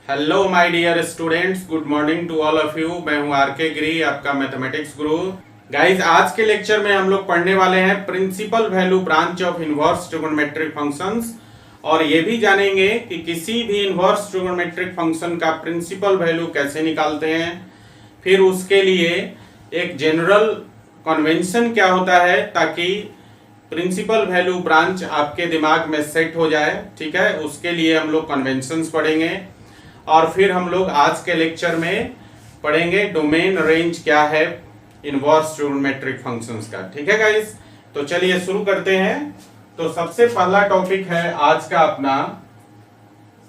Hello my dear students, good morning to all of you. मैं हूं are के गिरी, आपका मैथमेटिक्स गुरु। गाइस, आज के लेक्चर में हम लोग पढ़ने वाले हैं principal value branch of inverse trigonometric functions, और ये भी जानेंगे कि किसी भी इनवर्स ट्रिगोनोमेट्रिक फंक्शन का प्रिंसिपल वैल्यू कैसे निकालते हैं। फिर उसके लिए एक जनरल कन्वेंशन क्या होता है ताकि प्रिंसिपल वैल्यू ब्रांच आपके दिमाग में सेट हो जाए। ठीक है, उसके लिए हम लोग कन्वेंशंस पढ़ेंगे और फिर हम लोग आज के लेक्चर में पढ़ेंगे डोमेन रेंज क्या है इनवर्स ट्रिगोनोमेट्रिक फंक्शंस का। ठीक है गाइस, तो चलिए शुरू करते हैं। तो सबसे पहला टॉपिक है आज का अपना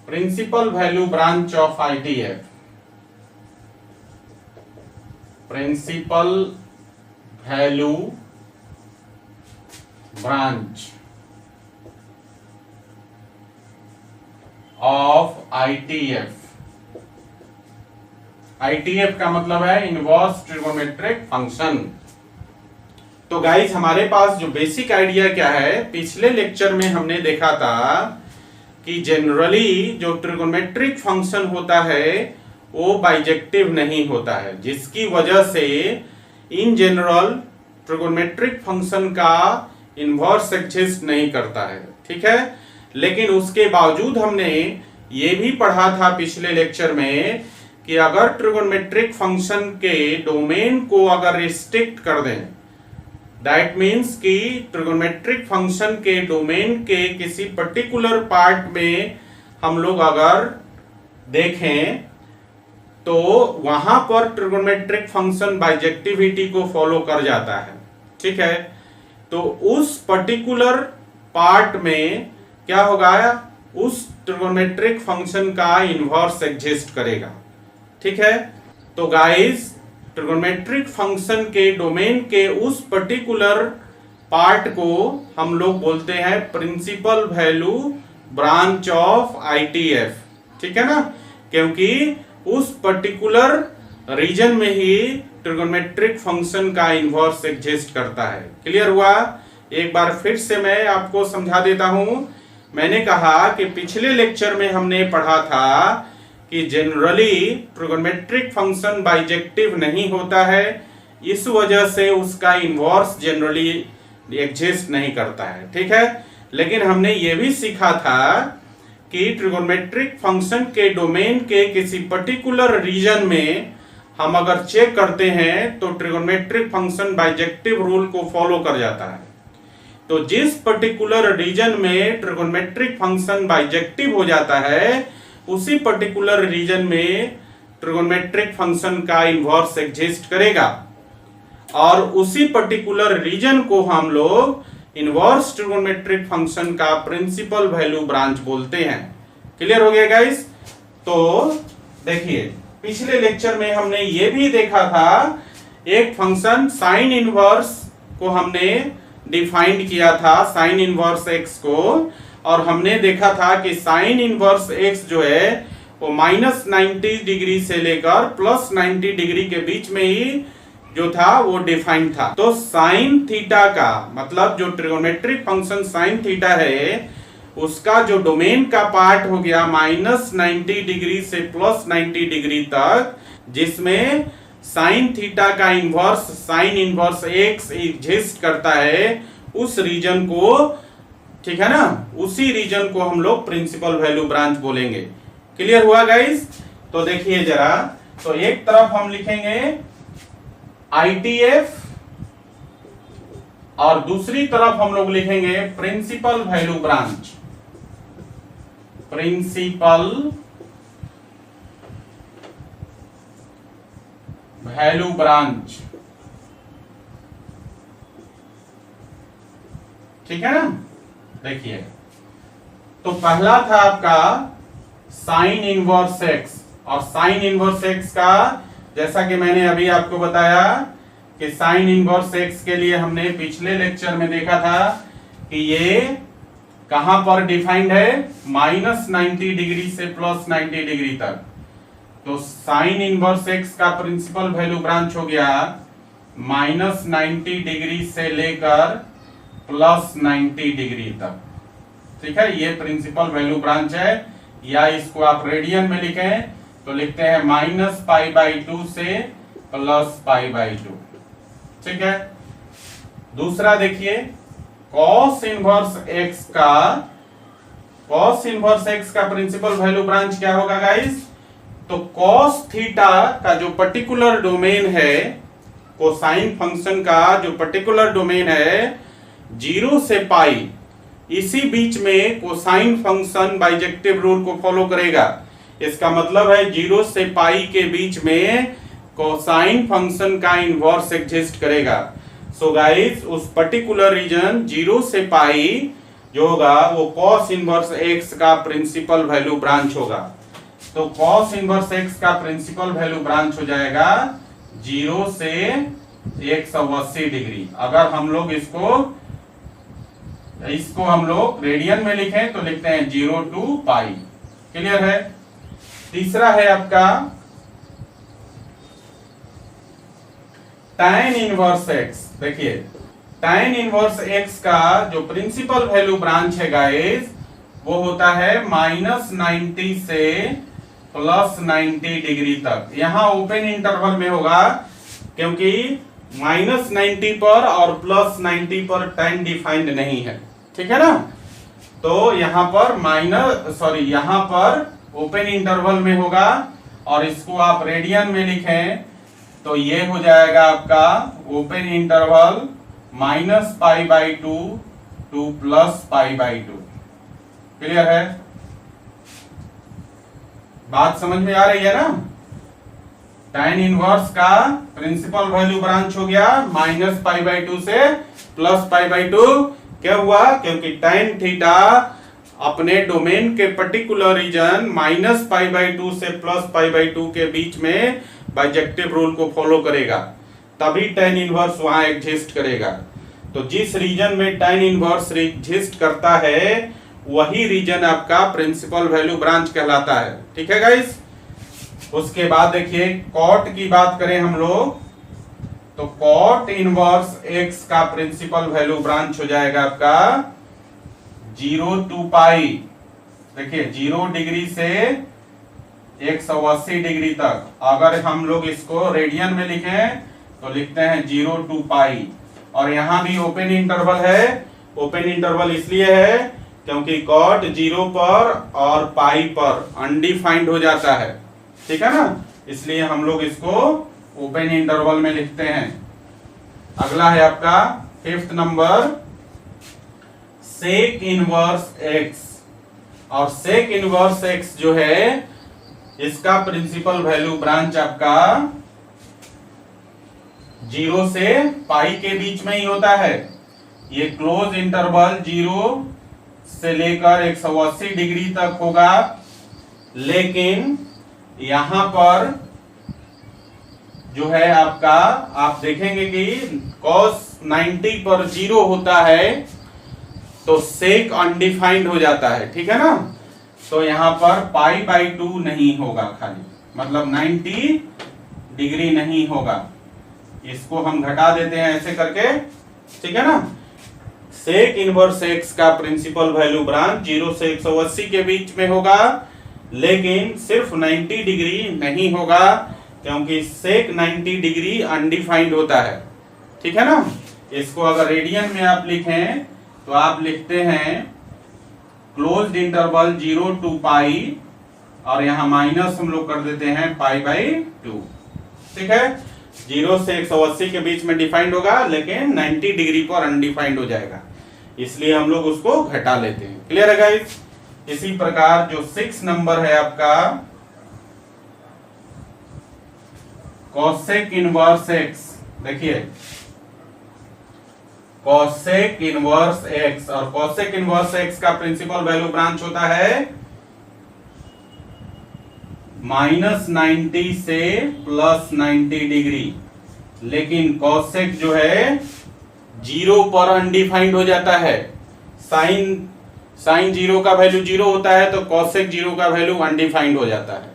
principal value branch of ITF. Principal value branch of ITF. ITF का मतलब है इनवर्स ट्रिगोनोमेट्रिक फंक्शन। तो गाइस, हमारे पास जो बेसिक आइडिया क्या है, पिछले लेक्चर में हमने देखा था कि जनरली जो ट्रिगोनोमेट्रिक फंक्शन होता है वो बाइजेक्टिव नहीं होता है, जिसकी वजह से इन जनरल ट्रिगोनोमेट्रिक फंक्शन का इनवर्स एग्जिस्ट नहीं करता है। ठीक है, लेकिन उसके बावजूद हमने ये भी पढ़ा था पिछले लेक्चर में कि अगर ट्रिगोनोमेट्रिक फंक्शन के डोमेन को अगर रिस्ट्रिक्ट कर दें, दैट मीन्स कि ट्रिगोनोमेट्रिक फंक्शन के डोमेन के किसी पर्टिकुलर पार्ट में हम लोग अगर देखें तो वहां पर ट्रिगोनोमेट्रिक फंक्शन बाइजेक्टिविटी को फॉलो कर जाता है। ठीक है, तो उस पर्टिकुलर पार्ट में क्या होगा, उस ट्रिगोनोमेट्रिक फंक्शन का इनवर्स एग्जिस्ट करेगा। ठीक है, तो गाइस, ट्रिगोनोमेट्रिक फंक्शन के डोमेन के उस पर्टिकुलर पार्ट को हम लोग बोलते हैं principal value branch of ITF. ठीक है ना, क्योंकि उस पर्टिकुलर रीजन में ही ट्रिगोनोमेट्रिक फंक्शन का इनवर्स एग्जिस्ट करता है। क्लियर हुआ? एक बार फिर से मैं आपको समझा देता हूं। मैंने कहा कि पिछले लेक्चर में हमने पढ़ा था कि जनरली ट्रिगोनोमेट्रिक फंक्शन बाइजेक्टिव नहीं होता है, इस वजह से उसका इनवर्स जनरली एग्जिस्ट नहीं करता है। ठीक है, लेकिन हमने ये भी सीखा था कि ट्रिगोनोमेट्रिक फंक्शन के डोमेन के किसी पर्टिकुलर रीजन में हम अगर चेक करते हैं तो ट्रिगोनोमेट्रिक फंक्शन बाइजेक्टिव रूल को फॉलो कर जाता है। तो जिस पर्टिकुलर रीजन में ट्रिगोनोमेट्रिक फंक्शन बाइजेक्टिव हो जाता है, उसी पर्टिकुलर रीजन में ट्रिगोनोमेट्रिक फंक्शन का इनवर्स एग्जिस्ट करेगा, और उसी पर्टिकुलर रीजन को हम लोग इनवर्स ट्रिगोनोमेट्रिक फंक्शन का प्रिंसिपल वैल्यू ब्रांच बोलते हैं। क्लियर हो गया गाइस? तो देखिए, पिछले लेक्चर में हमने ये भी देखा था, एक फंक्शन साइन इनवर्स को हमने डिफाइंड किया था, साइन इनवर्स एक्स को, और हमने देखा था कि साइन इनवर्स एक्स जो है वो -90 डिग्री से लेकर +90 डिग्री के बीच में ही जो था वो डिफाइंड था। तो साइन थीटा का मतलब जो ट्रिगोनोमेट्रिक फंक्शन साइन थीटा है, उसका जो डोमेन का पार्ट हो गया -90 डिग्री से +90 डिग्री तक, जिसमें साइन थीटा का inverse sine inverse x exist करता है, उस रीजन को, ठीक है ना, उसी रीजन को हम लोग प्रिंसिपल वैल्यू ब्रांच बोलेंगे। क्लियर हुआ गाइस? तो देखिए जरा, तो एक तरफ हम लिखेंगे आईटीएफ और दूसरी तरफ हम लोग लिखेंगे principal value branch. Principal value branch, ठीक है ना। देखिए, तो पहला था आपका साइन इनवर्स एक्स, और साइन इनवर्स एक्स का जैसा कि मैंने अभी आपको बताया कि साइन इनवर्स एक्स के लिए हमने पिछले लेक्चर में देखा था कि ये कहां पर डिफाइंड है, -90 डिग्री से +90 डिग्री तक। तो साइन इनवर्स एक्स का प्रिंसिपल वैल्यू ब्रांच हो गया -90 डिग्री से लेकर +90 डिग्री तक। ठीक है, ये प्रिंसिपल वैल्यू ब्रांच है, या इसको आप रेडियन में लिखें तो लिखते हैं -π/2 से +π/2। ठीक है। दूसरा देखिए cos इनवर्स x का प्रिंसिपल वैल्यू ब्रांच क्या होगा गाइस? तो cos थीटा का जो पर्टिकुलर डोमेन है, कोसाइन फंक्शन का जो पर्टिकुलर डोमेन है 0 से पाई, इसी बीच में कोसाइन फंक्शन बाइजेक्टिव रूल को फॉलो करेगा। इसका मतलब है 0 से पाई के बीच में कोसाइन फंक्शन का इनवर्स एग्जिस्ट करेगा। सो गाइस उस पर्टिकुलर रीजन 0 से पाई जो होगा वो cos इनवर्स x का प्रिंसिपल वैल्यू ब्रांच होगा। तो cos इनवर्स x का प्रिंसिपल वैल्यू ब्रांच हो जाएगा 0 से 180 डिग्री। अगर हम लोग इसको हम लोग रेडियन में लिखें तो लिखते हैं 0 to पाई। क्लियर है। तीसरा है आपका tan इनवर्स x। देखिए tan इनवर्स x का जो प्रिंसिपल वैल्यू ब्रांच है गाइस वो होता है -90 से +90 डिग्री तक। यहां ओपन इंटरवल में होगा क्योंकि -90 पर और +90 पर tan डिफाइंड नहीं है। ठीक है ना। तो यहां पर ओपन इंटरवल में होगा और इसको आप रेडियन में लिखें तो ये हो जाएगा आपका ओपन इंटरवल -π/2 to +π/2। क्लियर है। बात समझ में आ रही है ना। tan इनवर्स का प्रिंसिपल वैल्यू ब्रांच हो गया -π/2 से +π/2। क्या हुआ? क्योंकि tan थीटा अपने डोमेन के पर्टिकुलर रीजन -π/2 से +π/2 के बीच में बाइजेक्टिव रूल को फॉलो करेगा, तभी tan इनवर्स वहां एग्जिस्ट करेगा। तो जिस रीजन में tan इनवर्स एग्जिस्ट करता है वही रीजन आपका प्रिंसिपल वैल्यू ब्रांच कहलाता है। ठीक है गाइस। उसके बाद देखिए cot की बात करें हम लोग तो cot इनवर्स x का प्रिंसिपल वैल्यू ब्रांच हो जाएगा आपका 0 to पाई। देखिए 0 डिग्री से 180 डिग्री तक। अगर हम लोग इसको रेडियन में लिखें तो लिखते हैं 0 to पाई। और यहां भी ओपन इंटरवल है। ओपन इंटरवल इसलिए है क्योंकि cot 0 पर और पाई पर अनडिफाइंड हो जाता है। ठीक है ना। इसलिए हम लोग इसको ओपन इंटरवल में लिखते हैं। अगला है आपका 5th number sec inverse x। और sec इनवर्स x जो है इसका प्रिंसिपल वैल्यू ब्रांच आपका 0 से पाई के बीच में ही होता है। ये क्लोज इंटरवल 0 से लेकर 180 डिग्री तक होगा। लेकिन यहां पर जो है आपका आप देखेंगे कि cos 90 पर 0 होता है तो sec अनडिफाइंड हो जाता है। ठीक है ना। तो यहां पर π/2 नहीं होगा, खाली मतलब 90 डिग्री नहीं होगा। इसको हम घटा देते हैं ऐसे करके। ठीक है ना। sec इनवर्स x का प्रिंसिपल वैल्यू ब्रांच 0 से 180 के बीच में होगा, लेकिन सिर्फ 90 डिग्री नहीं होगा क्योंकि sec 90 डिग्री अनडिफाइंड होता है। ठीक है ना। इसको अगर रेडियन में आप लिखें तो आप लिखते हैं क्लोज्ड इंटरवल 0 to पाई और यहां माइनस हम लोग कर देते हैं π/2। ठीक है। 0 से 180 के बीच में डिफाइंड होगा लेकिन 90 डिग्री पर अनडिफाइंड हो जाएगा, इसलिए हम लोग उसको घटा लेते हैं। क्लियर है गाइस। इसी प्रकार जो 6 नंबर है आपका cosec इनवर्स x। देखिए cosec इनवर्स x और cosec इनवर्स x का प्रिंसिपल वैल्यू ब्रांच होता है -90 से +90 डिग्री। लेकिन cosec जो है 0 पर अनडिफाइंड हो जाता है। साइन 0 का वैल्यू 0 होता है तो cosec 0 का वैल्यू अनडिफाइंड हो जाता है।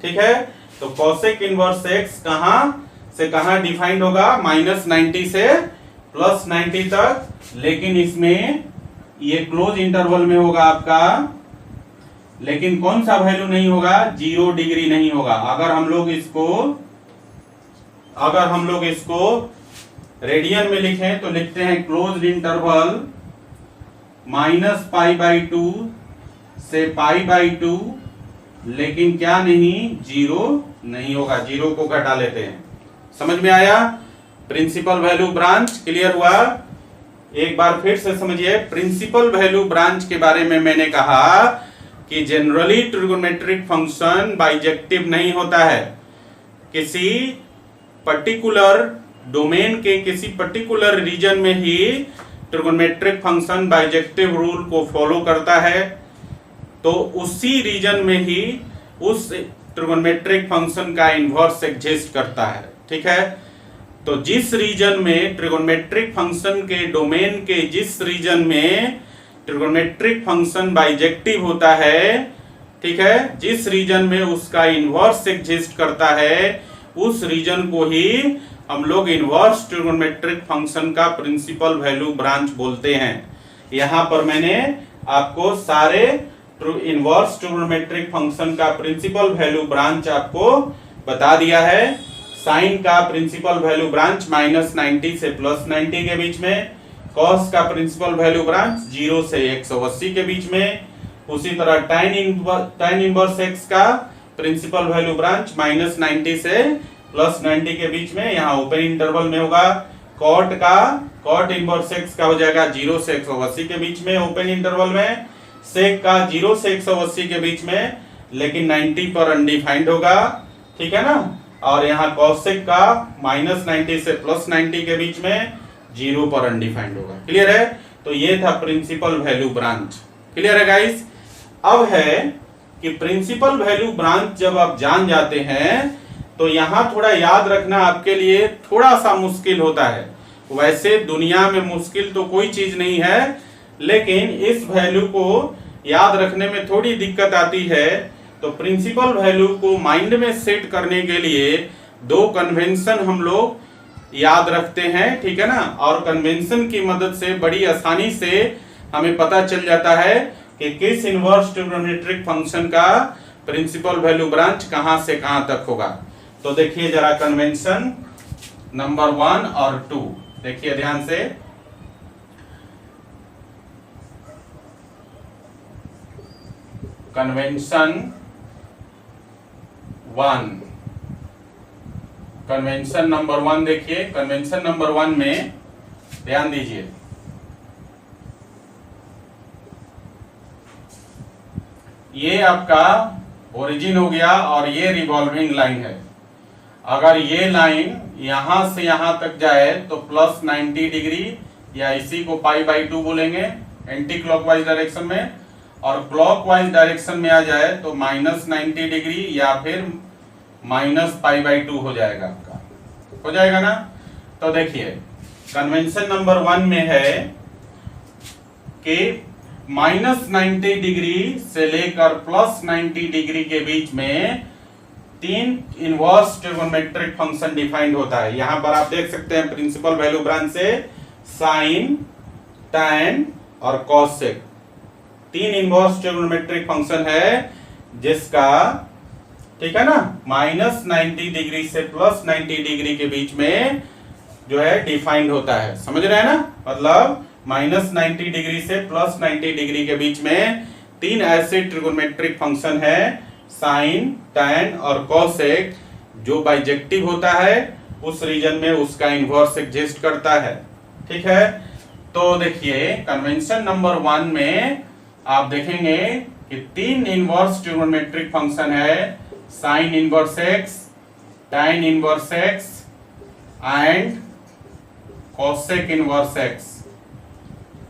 ठीक है। तो cosec इनवर्स x कहां से कहां डिफाइंड होगा? -90 से +90 तक। लेकिन इसमें ये क्लोज इंटरवल में होगा आपका लेकिन कौन सा वैल्यू नहीं होगा, 0 डिग्री नहीं होगा। अगर हम लोग इसको रेडियन में लिखें तो लिखते हैं क्लोज्ड इंटरवल -π/2 से π/2, लेकिन क्या नहीं, 0 नहीं होगा। 0 को घटा लेते हैं। समझ में आया? प्रिंसिपल वैल्यू ब्रांच क्लियर हुआ? एक बार फिर से समझिए। प्रिंसिपल वैल्यू ब्रांच के बारे में मैंने कहा कि जनरली ट्रिगोनोमेट्रिक फंक्शन बाइजेक्टिव नहीं होता है। किसी पर्टिकुलर डोमेन के किसी पर्टिकुलर रीजन में ही ट्रिगोनोमेट्रिक फंक्शन बाइजेक्टिव रूल को फॉलो करता है, तो उसी रीजन में ही उस ट्रिगोनोमेट्रिक फंक्शन का इन्वर्स एग्जिस्ट करता है। ठीक है, तो जिस रीजन में ट्रिगोनोमेट्रिक फंक्शन के डोमेन के जिस रीजन में ट्रिगोनोमेट्रिक फंक्शन बाइजेक्टिव होता है, ठीक है, जिस रीजन में उसका इन्वर्स एग्जिस्ट करता है, उस रीजन को ही हम लोग इन्वर्स ट्रिगोनोमेट्रिक फंक्शन का प्रिंसिपल वैल्यू ब्रांच बोलते हैं। यहां पर मैंने आपको सारे इन्वर्स ट्रिगोनोमेट्रिक फंक्शन का प्रिंसिपल वैल्यू ब्रांच आपको बता दिया है। साइन का प्रिंसिपल वैल्यू ब्रांच -90 से +90 के बीच में, कॉस का प्रिंसिपल वैल्यू ब्रांच 0 से 180 के बीच में, उसी तरह tan इनवर्स x का प्रिंसिपल वैल्यू ब्रांच -90 से +90 के बीच में, यहाँ ओपन इंटरवल में होगा। cot इनवर्स x का हो जाएगा 0 से 180 के बीच में ओपन इंटरवल में, sec का 0 से 180 के बीच में, लेकिन 90 पर अनडिफाइंड होगा। ठीक है ना? और यहाँ cosec का -90 से +90 के बीच में 0 पर अनडिफाइंड होगा। क्लियर है? तो ये था प्रिंसिपल वैल्यू ब्रांच। क्लियर है गाइस? अब है कि प्रिंसिपल वैल्यू ब्रांच जब आप जान जाते हैं तो यहां थोड़ा याद रखना आपके लिए थोड़ा सा मुश्किल होता है। वैसे दुनिया में मुश्किल तो कोई चीज नहीं है, लेकिन इस वैल्यू को याद रखने में थोड़ी दिक्कत आती है। तो प्रिंसिपल वैल्यू को माइंड में सेट करने के लिए 2 कन्वेंशन हम लोग याद रखते हैं। ठीक है ना? और कन्वेंशन की मदद से बड़ी आसानी से हमें पता चल जाता है कि किस इनवर्स ट्रिगोनोमेट्रिक फंक्शन का प्रिंसिपल वैल्यू ब्रांच कहां से कहां तक होगा। तो देखिए जरा कन्वेंशन नंबर 1 और 2 देखिए ध्यान से। कन्वेंशन 1, कन्वेंशन नंबर 1 देखिए। कन्वेंशन नंबर 1 में ध्यान दीजिए, ये आपका ओरिजिन हो गया और ये रिवॉल्विंग लाइन है। अगर ये लाइन यहां से यहां तक जाए तो +90 डिग्री, या इसी को π/2 बोलेंगे एंटी क्लॉकवाइज डायरेक्शन में, और क्लॉकवाइज डायरेक्शन में आ जाए तो -90 डिग्री या फिर -π/2 हो जाएगा आपका, हो जाएगा ना। तो देखिए कन्वेंशन नंबर 1 में है कि -90 डिग्री से लेकर +90 डिग्री के बीच में 3 इनवर्स ट्रिगोनोमेट्रिक फंक्शन डिफाइंड होता है। यहां पर आप देख सकते हैं प्रिंसिपल वैल्यू ब्रांच से साइन, tan और cosec 3 इनवर्स ट्रिगोनोमेट्रिक फंक्शन है जिसका, ठीक है ना, -90 डिग्री से +90 डिग्री के बीच में जो है डिफाइंड होता है। समझ रहे हैं ना? मतलब -90 डिग्री से +90 डिग्री के बीच में 3 ऐसे ट्रिगोनोमेट्रिक फंक्शन है साइन, tan और cosec जो बाइजेक्टिव होता है, उस रीजन में उसका इनवर्स एग्जिस्ट करता है। ठीक है? तो देखिए कन्वेंशन नंबर 1 में आप देखेंगे कि 3 इनवर्स ट्रिगोनोमेट्रिक फंक्शन है, sine inverse x, tan inverse x and cosec inverse x।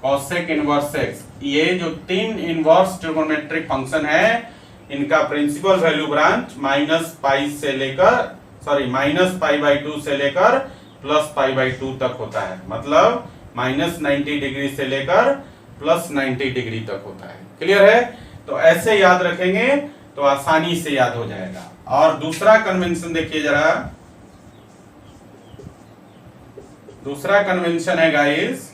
cosec inverse x, ये जो 3 इनवर्स ट्रिगोनोमेट्रिक फंक्शन है, इनका प्रिंसिपल वैल्यू ब्रांच -π से लेकर -π/2 से लेकर +π/2 तक होता है। मतलब -90 डिग्री से लेकर +90 डिग्री तक होता है। क्लियर है? तो ऐसे याद रखेंगे तो आसानी से याद हो जाएगा। और दूसरा कन्वेंशन देखिए जरा, दूसरा कन्वेंशन है गाइस,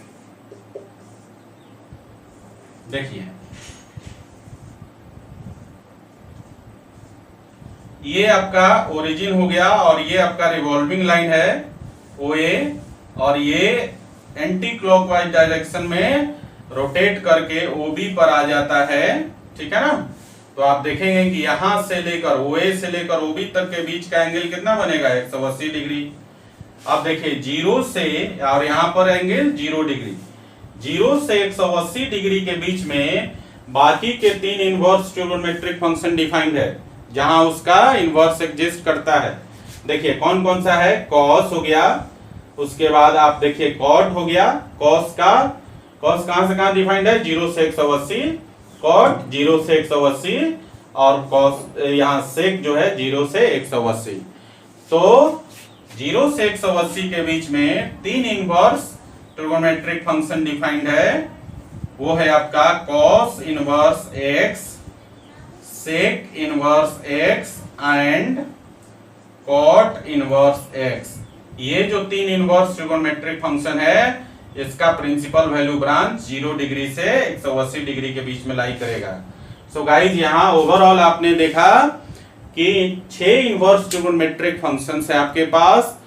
देखिए ये आपका ओरिजिन हो गया और ये आपका रिवॉल्विंग लाइन है OA, और ये एंटी क्लॉकवाइज डायरेक्शन में रोटेट करके OB पर आ जाता है, ठीक है ना। तो आप देखेंगे कि यहां से लेकर OA से लेकर OB तक के बीच का एंगल कितना बनेगा, 180 डिग्री। अब देखिए 0 से, और यहां पर एंगल 0 डिग्री, 0 से 180 डिग्री के बीच में बाकी के 3 इनवर्स ट्रिगोनोमेट्रिक फंक्शन डिफाइंड है, जहां उसका इनवर्स एग्जिस्ट करता है। देखिए कौन कौन सा है, कॉस हो गया, उसके बाद आप देखिए कॉट हो गया, कॉस कहां से कहां डिफाइंड है, 0 से 180, कॉट 0 से 180, और कॉस यहां सेक जो है 0 से 180। तो 0 से 180 के बीच में 3 इनवर्स ट्रिगोनोमेट्रिक फंक्शन डिफाइंड है, वो है आपका cos inverse x, sec inverse x and cot inverse x। ये जो 3 इनवर्स ट्रिगोनोमेट्रिक फंक्शन है, इसका प्रिंसिपल वैल्यू ब्रांच 0 डिग्री से 180 डिग्री के बीच में लाई करेगा। सो गाइज यहाँ ओवरऑल आपने देखा कि 6 इनवर्स ट्रिगोनोमेट्रिक फंक्शंस है आपके पास,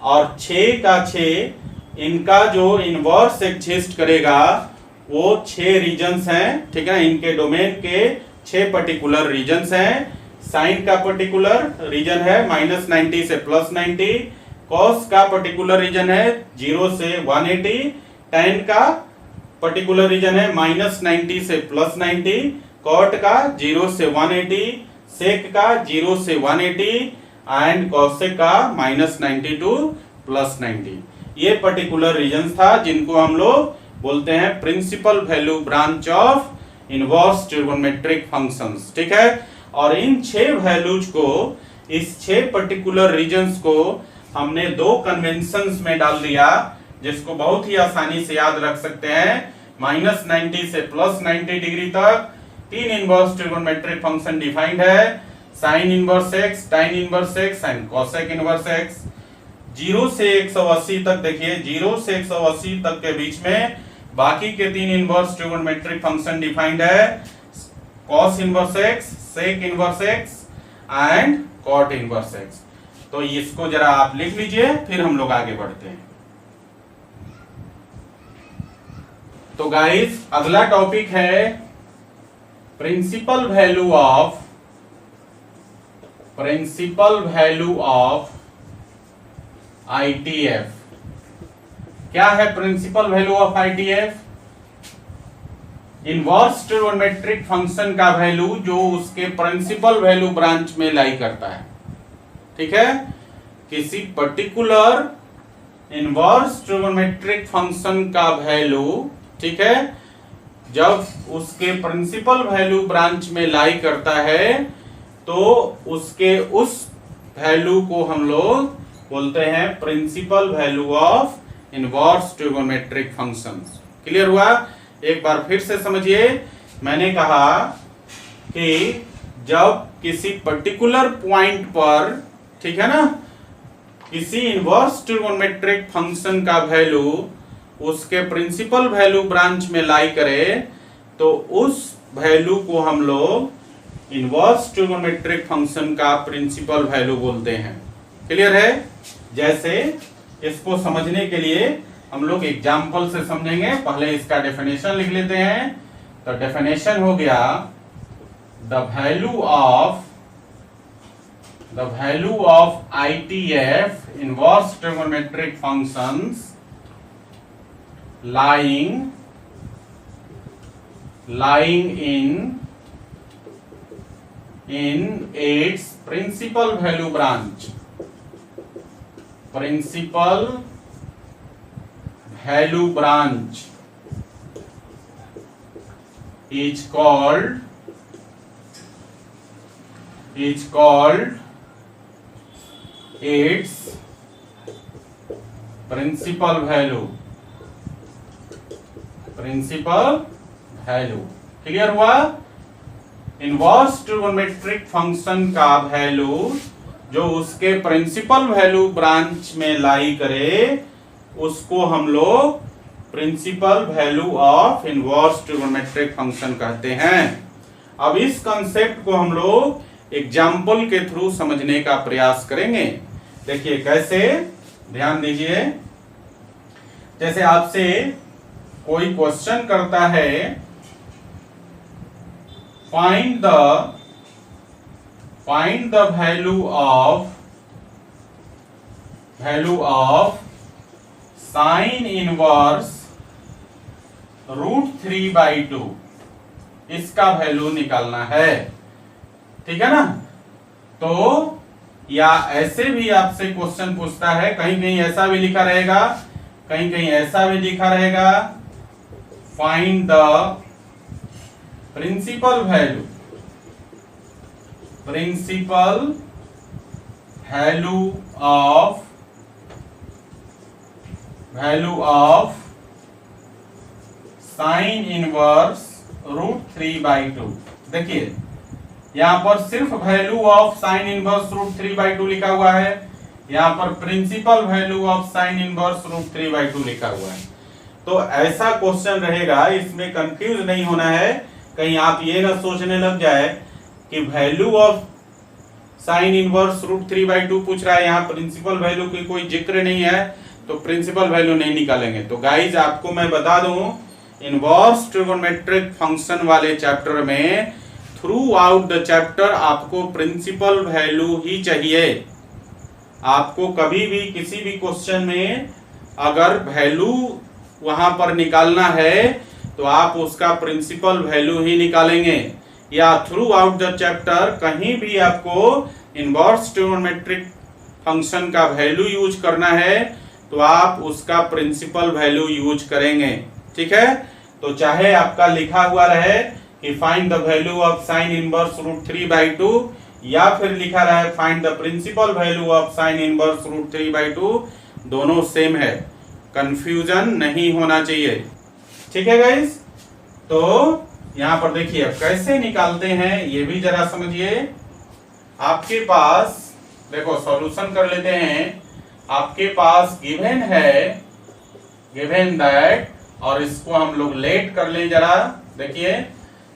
और 6 का 6 इनका जो इनवर्स एग्जिस्ट करेगा वो 6 रीजन्स हैं, ठीक है। इनके डोमेन के 6 पर्टिकुलर रीजन्स हैं। साइन का पर्टिकुलर रीजन है -90 से +90, कॉस का पर्टिकुलर रीजन है 0 से 180, tan का पर्टिकुलर रीजन है -90 से +90, कॉट का 0 से 180, सेक का 0 से 180 एंड कॉसेक का -90 टू +90। ये पर्टिकुलर रीजन था जिनको हम लोग बोलते हैं principal value branch of inverse trigonometric functions, ठीक है। और इन 6 वैल्यूज को, इस 6 पर्टिकुलर रीजन्स को हमने 2 कन्वेंशंस में डाल दिया, जिसको बहुत ही आसानी से याद रख सकते हैं। -90 से +90 डिग्री तक 3 इनवर्स ट्रिगोनोमेट्रिक फंक्शन डिफाइंड है, sine inverse x, tan inverse x and cosec inverse x। 0 से 180 तक देखिए, 0 से 180 तक के बीच में बाकी के 3 इनवर्स ट्रिगोनोमेट्रिक फंक्शन डिफाइंड है, cos inverse x, sec inverse x and cot inverse x। तो इसको जरा आप लिख लीजिए, फिर हम लोग आगे बढ़ते हैं। तो गाइस अगला टॉपिक है प्रिंसिपल वैल्यू ऑफ ITF। क्या है principal value of ITF? Inverse trigonometric function का वैल्यू जो उसके प्रिंसिपल वैल्यू ब्रांच में लाई करता है, ठीक है। किसी पर्टिकुलर इनवर्स ट्रिगोनोमेट्रिक फंक्शन का वैल्यू, ठीक है, जब उसके प्रिंसिपल वैल्यू ब्रांच में लाई करता है तो उसके उस वैल्यू को हम लोग बोलते हैं principal value of inverse trigonometric functions. Clear हुआ? एक बार फिर से समझिए, मैंने कहा कि जब किसी पर्टिकुलर पॉइंट पर, ठीक है ना, किसी इनवर्स ट्रिगोनोमेट्रिक फंक्शन का वैल्यू उसके प्रिंसिपल वैल्यू ब्रांच में लाई करे तो उस वैल्यू को हम लोग इनवर्स ट्रिगोनोमेट्रिक फंक्शन का प्रिंसिपल वैल्यू बोलते हैं। क्लियर है? जैसे इसको समझने के लिए हम लोग एग्जाम्पल से समझेंगे। पहले इसका डेफिनेशन लिख लेते हैं। तो डेफिनेशन हो गया the value of ITF inverse trigonometric functions lying in its principal value branch is called its principal value। Clear हुआ? इनवर्स ट्रिगोनोमेट्रिक फंक्शन का वैल्यू जो उसके प्रिंसिपल वैल्यू ब्रांच में लाई करे उसको हम लोग principal value of inverse trigonometric function कहते हैं। अब इस कंसेप्ट को हम लोग एग्जाम्पल के थ्रू समझने का प्रयास करेंगे। देखिए कैसे, ध्यान दीजिए। जैसे आपसे कोई क्वेश्चन करता है, find the value of sine inverse √3/2, इसका वैल्यू निकालना है, ठीक है ना। तो या ऐसे भी आपसे क्वेश्चन पूछता है, कहीं कहीं ऐसा भी लिखा रहेगा, कहीं कहीं ऐसा भी लिखा रहेगा, find the principal value of sine inverse √3/2। देखिए यहां पर सिर्फ वैल्यू ऑफ साइन इनवर्स √3/2 लिखा हुआ है, यहां पर principal value of sine inverse √3/2 लिखा हुआ है। तो ऐसा क्वेश्चन रहेगा, इसमें कंफ्यूज नहीं होना है, कहीं आप ये ना सोचने लग जाए कि वैल्यू ऑफ साइन इनवर्स √3/2 पूछ रहा है, यहाँ प्रिंसिपल वैल्यू की कोई जिक्र नहीं है, तो प्रिंसिपल वैल्यू नहीं निकालेंगे। तो गाइज आपको मैं बता दूं, इनवर्स ट्रिगोनोमेट्रिक फंक्शन वाले चैप्टर में थ्रू आउट द चैप्टर आपको प्रिंसिपल वैल्यू ही चाहिए। आपको कभी भी किसी भी क्वेश्चन में अगर वैल्यू वहां पर निकालना है तो आप उसका प्रिंसिपल वैल्यू ही निकालेंगे, या थ्रू आउट द चैप्टर कहीं भी आपको इनवर्स ट्रिगोनोमेट्रिक फंक्शन का वैल्यू यूज करना है तो आप उसका प्रिंसिपल वैल्यू यूज करेंगे, ठीक है। तो चाहे आपका लिखा हुआ रहे कि find the value of sine inverse √3/2, या फिर लिखा रहा है find the principal value of sine inverse √3/2, दोनों सेम है, कंफ्यूजन नहीं होना चाहिए, ठीक है गाइस। तो यहां पर देखिए अब कैसे निकालते हैं ये भी जरा समझिए। आपके पास देखो सॉल्यूशन कर लेते हैं। आपके पास गिवन है, गिवन दैट, और इसको हम लोग लेट कर ले, जरा देखिए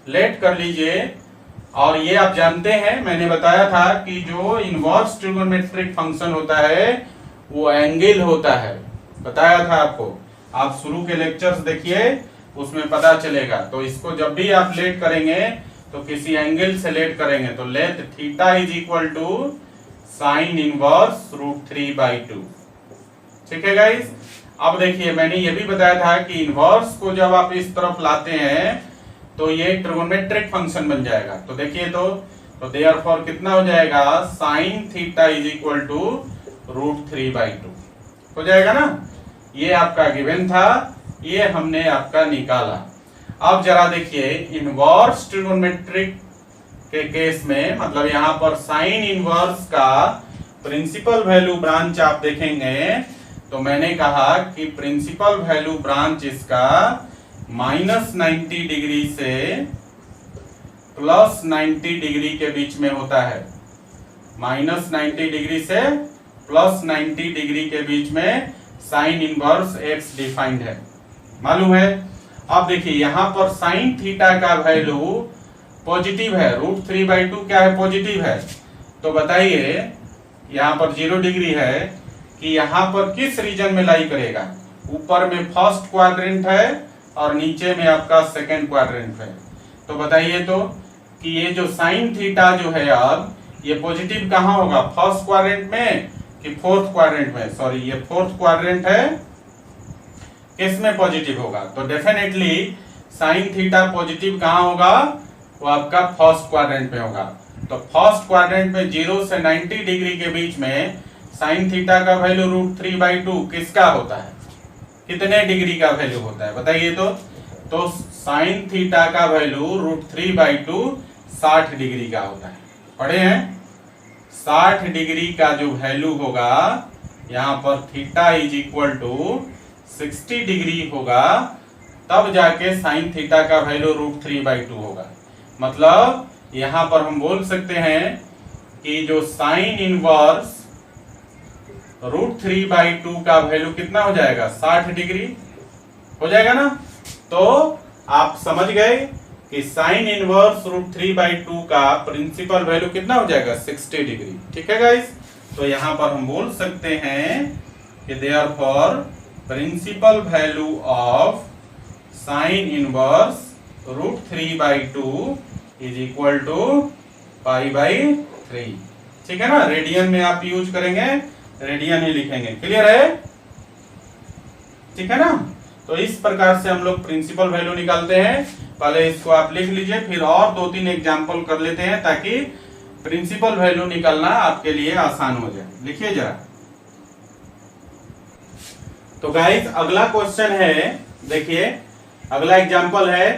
लेट कर लीजिए। और ये आप जानते हैं, मैंने बताया था कि जो इनवर्स ट्रिगोनोमेट्रिक फंक्शन होता है वो एंगल होता है, बताया था आपको। आप शुरू के लेक्चर्स देखिए, उसमें पता चलेगा। तो इसको जब भी आप लेट करेंगे तो किसी एंगल से लेट करेंगे, तो let theta is equal to sine inverse √3/2, ठीक है गाइस। अब देखिए मैंने ये भी बताया था कि इनवर्स को जब आप इस तरफ लाते हैं तो ये ट्रिगोनोमेट्रिक फंक्शन बन जाएगा। तो देखिए तो देयरफॉर कितना हो जाएगा, sine theta is equal to √3/2 हो जाएगा ना। ये आपका गिवन था, ये हमने आपका निकाला। अब जरा देखिए इनवर्स ट्रिगोनोमेट्रिक के केस में, मतलब यहाँ पर साइन इनवर्स का प्रिंसिपल वैल्यू ब्रांच आप देखेंगे तो मैंने कहा कि प्रिंसिपल वैल्यू ब्रांच इसका -90 डिग्री से +90 डिग्री के बीच में होता है। -90 डिग्री से +90 डिग्री के बीच में साइन इनवर्स x डिफाइंड है, मालूम है। अब देखिए यहाँ पर साइन थीटा का वैल्यू पॉजिटिव है, √3/2 क्या है, पॉजिटिव है। तो बताइए यहाँ पर 0 डिग्री है कि यहाँ पर किस रीजन में लाई करेगा। ऊपर में फर्स्ट क्वाड्रेंट है और नीचे में आपका सेकंड क्वाड्रेंट है। तो बताइए तो कि ये जो साइन थीटा जो है अब ये पॉजिटिव कहाँ होगा, फर्स्ट क्वाड्रेंट में कि फोर्थ क्वाड्रेंट में। सॉरी ये फोर्थ क्वाड्रेंट है, किसमें पॉजिटिव होगा, तो डेफिनेटली साइन थीटा पॉजिटिव कहाँ होगा, वो आपका फर्स्ट क्वाड्रेंट में होगा। तो फर्स्ट क्वाड्रेंट में 0 से 90 डिग्री के बीच में साइन थीटा का वैल्यू √3/2 किसका होता है, कितने डिग्री का वैल्यू होता है बताइए तो साइन थीटा का वैल्यू √3/2 60 डिग्री का होता है। पढ़े हैं, 60 डिग्री का जो वैल्यू होगा यहाँ पर theta is equal to 60 degree होगा, तब जाके साइन थीटा का वैल्यू √3/2 होगा। मतलब यहाँ पर हम बोल सकते हैं कि जो साइन इनवर्स √3/2 का वैल्यू कितना हो जाएगा, 60 डिग्री हो जाएगा ना। तो आप समझ गए कि साइन इनवर्स √3/2 का प्रिंसिपल वैल्यू कितना हो जाएगा 60 डिग्री। ठीक है गाइस, तो यहां पर हम बोल सकते हैं कि therefore principal value of sine inverse √3/2 is equal to π/3। ठीक है ना, रेडियन में आप यूज करेंगे, रेडियन ही लिखेंगे। क्लियर है? ठीक है ना, तो इस प्रकार से हम लोग प्रिंसिपल वैल्यू निकालते हैं। पहले इसको आप लिख लीजिए, फिर और 2-3 एग्जांपल कर लेते हैं ताकि प्रिंसिपल वैल्यू निकालना आपके लिए आसान हो जाए। लिखिए जरा। तो गाइस अगला क्वेश्चन है, देखिए अगला एग्जांपल है,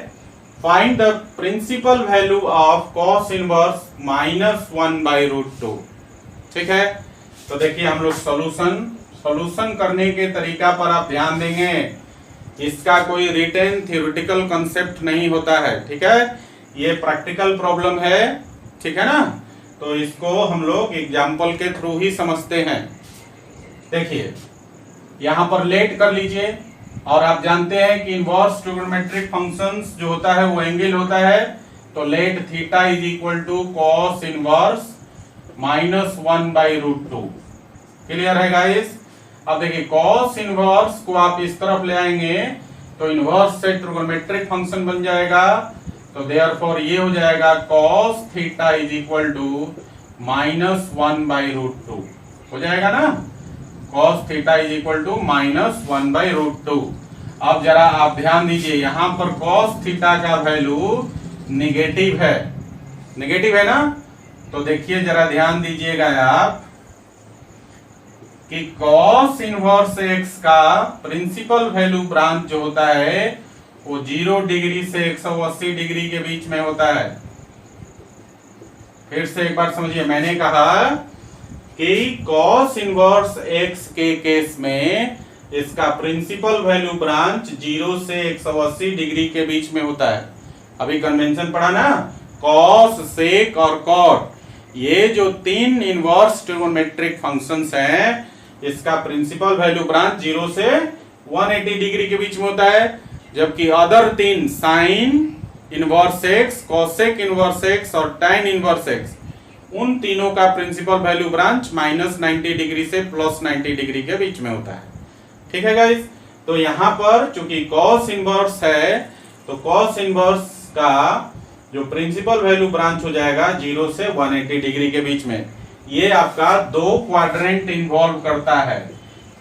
find the principal value of cos inverse -1/√2। ठीक है, तो देखिए हम लोग सॉल्यूशन करने के तरीका पर आप ध्यान देंगे। इसका कोई रिटन थ्योरेटिकल कंसेप्ट नहीं होता है। ठीक है, ये प्रैक्टिकल प्रॉब्लम है। ठीक है ना, तो इसको हम लोग एग्जाम्पल के थ्रू ही समझते हैं। देखिए यहां पर लेट कर लीजिए, और आप जानते हैं कि इनवर्स ट्रिगोनोमेट्रिक फंक्शंस जो होता है वो एंगल होता है। तो let theta is equal to cos inverse -1/√2। Clear है गाइस? अब देखिए cos इनवर्स को आप इस तरफ ले आएंगे तो इनवर्स से ट्रिगोनोमेट्रिक फंक्शन बन जाएगा। तो देयरफॉर ये हो जाएगा cos theta is equal to -1/√2 हो जाएगा ना। cos theta is equal to -1/√2। अब जरा आप ध्यान दीजिए, यहां पर cos थीटा का वैल्यू निगेटिव है, निगेटिव है ना। तो देखिए जरा ध्यान दीजिएगा आप कि cos इनवर्स x का प्रिंसिपल वैल्यू ब्रांच जो होता है वो 0 डिग्री से 180 डिग्री के बीच में होता है। फिर से एक बार समझिए, मैंने कहा कि cos इनवर्स x के केस में इसका प्रिंसिपल वैल्यू ब्रांच 0 से 180 डिग्री के बीच में होता है। अभी कन्वेंशन पढ़ा ना, cos, sec और cot, ये जो 3 इनवर्स ट्रिगोनोमेट्रिक फंक्शंस हैं, इसका प्रिंसिपल वैल्यू ब्रांच 0 से 180 डिग्री के बीच में होता है। जबकि other 3 sine inverse x, cosec inverse x और tan इनवर्स x, उन तीनों का प्रिंसिपल वैल्यू ब्रांच -90 डिग्री से +90 डिग्री के बीच में होता है। ठीक है गाइस, तो यहां पर चूंकि cos इनवर्स है तो cos इनवर्स का जो प्रिंसिपल वैल्यू ब्रांच हो जाएगा 0 से 180 डिग्री के बीच में। ये आपका 2 क्वाड्रेंट इन्वॉल्व करता है,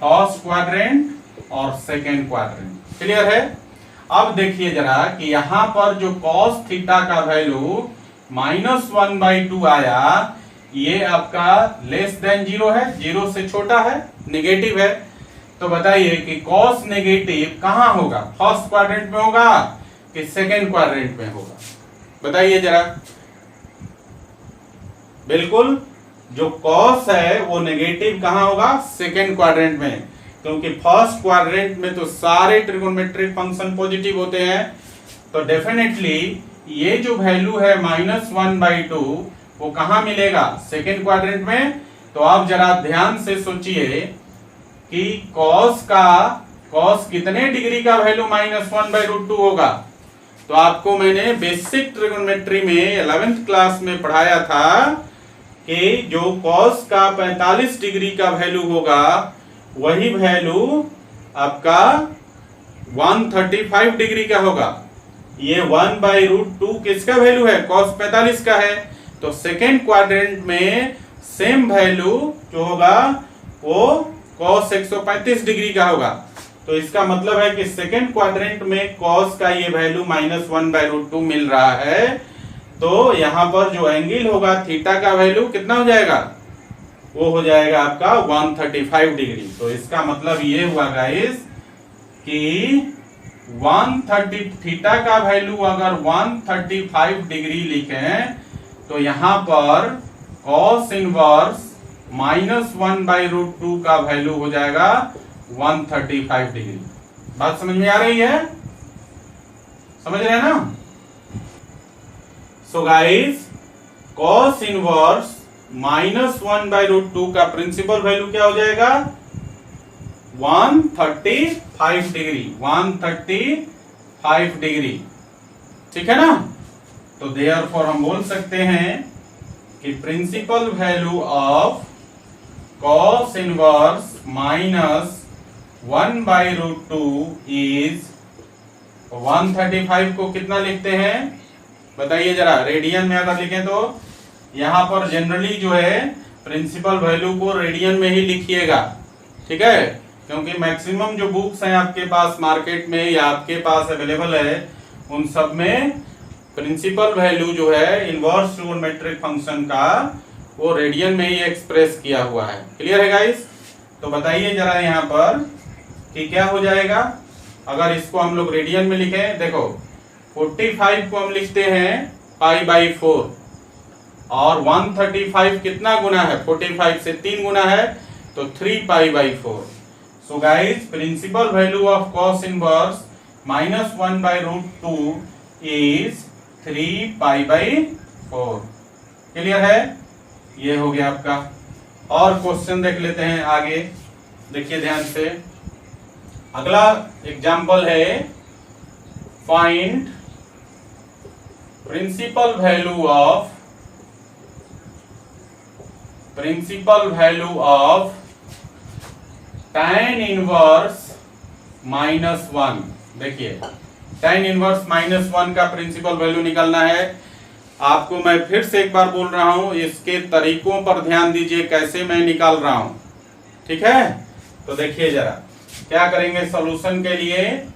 फर्स्ट क्वाड्रेंट और सेकेंड क्वाड्रेंट। क्लियर है? अब देखिए जरा कि यहां पर जो cos थीटा का वैल्यू -1/2 आया, ये आपका लेस देन 0 है, 0 से छोटा है, नेगेटिव है। तो बताइए कि cos नेगेटिव कहां होगा, फर्स्ट क्वाड्रेंट में होगा कि सेकेंड क्वाड्रेंट में होगा? बताइए जरा। बिल्कुल, जो cos है वो नेगेटिव कहां होगा, सेकेंड क्वाड्रेंट में, क्योंकि फर्स्ट क्वाड्रेंट में तो सारे ट्रिगोनोमेट्रिक फंक्शन पॉजिटिव होते हैं। तो डेफिनेटली ये जो वैल्यू है -1/2 वो कहां मिलेगा, सेकेंड क्वाड्रेंट में। तो आप जरा ध्यान से सोचिए कि cos कितने डिग्री का वैल्यू -1/√2 होगा। तो आपको मैंने बेसिक ट्रिगोनोमेट्री में 11th क्लास में पढ़ाया था कि जो cos का 45 डिग्री का वैल्यू होगा वही वैल्यू आपका 135 डिग्री का होगा। ये 1/√2 किसका वैल्यू है, cos 45 का है। तो सेकेंड क्वाड्रेंट में सेम वैल्यू जो होगा वो cos 135 डिग्री का होगा। तो इसका मतलब है कि सेकेंड क्वाड्रेंट में cos का ये वैल्यू -1/√2 मिल रहा है। तो यहां पर जो एंगल होगा थीटा का वैल्यू कितना हो जाएगा, वो हो जाएगा आपका 135 डिग्री। तो इसका मतलब ये हुआ गाइस कि 130 थीटा का वैल्यू अगर 135 डिग्री लिखें तो यहां पर cos इनवर्स -1/√2 का वैल्यू हो जाएगा 135 डिग्री। बात समझ में आ रही है? समझ रहे हैं ना? सो गाइस, cos इनवर्स -1/√2 का प्रिंसिपल वैल्यू क्या हो जाएगा, 135 डिग्री, 135 डिग्री। ठीक है ना? तो देयरफॉर हम बोल सकते हैं कि principal value of cos inverse minus 1/√2 is 135 को कितना लिखते हैं बताइए जरा, रेडियन में अगर लिखें तो यहां पर जनरली जो है प्रिंसिपल वैल्यू को रेडियन में ही लिखिएगा, ठीक है, क्योंकि मैक्सिमम जो बुक्स हैं आपके पास मार्केट में या आपके पास अवेलेबल है उन सब में प्रिंसिपल वैल्यू जो है इनवर्स ट्रिगोनोमेट्रिक फंक्शन का वो रेडियन में ही एक्सप्रेस किया हुआ है। क्लियर है गाइस? तो बताइए जरा यहाँ पर कि क्या हो जाएगा अगर इसको हम लोग रेडियन में लिखें। देखो 45 को हम लिखते हैं π/4 और 135 कितना गुना है, 45 से 3 गुना है तो 3π/4। So guys principal value of cos inverse minus 1/√2 is 3π/4। Clear है? ये हो गया आपका। और क्वेश्चन देख लेते हैं आगे, देखिए ध्यान से। अगला एग्जाम्पल है find principal value of tan inverse -1। देखिए tan इनवर्स -1 का प्रिंसिपल वैल्यू निकालना है। आपको मैं फिर से एक बार बोल रहा हूं, इसके तरीकों पर ध्यान दीजिए कैसे मैं निकाल रहा हूं, ठीक है। तो देखिए जरा क्या करेंगे सॉल्यूशन के लिए,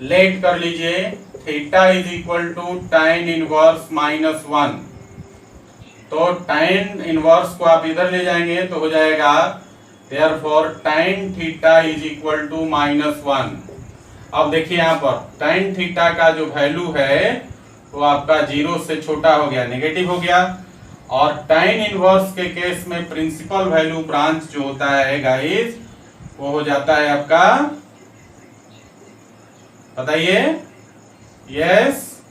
लेट कर लीजिए theta is equal to tan inverse -1। तो tan इनवर्स को आप इधर ले जाएंगे तो हो जाएगा therefore tan theta is equal to -1। अब देखिए यहाँ पर tan थीटा का जो वैल्यू है वो आपका 0 से छोटा हो गया, नेगेटिव हो गया। और tan इनवर्स के केस में प्रिंसिपल वैल्यू ब्रांच जो होता है गाइस वो हो जाता है आपका, बताइए, यस,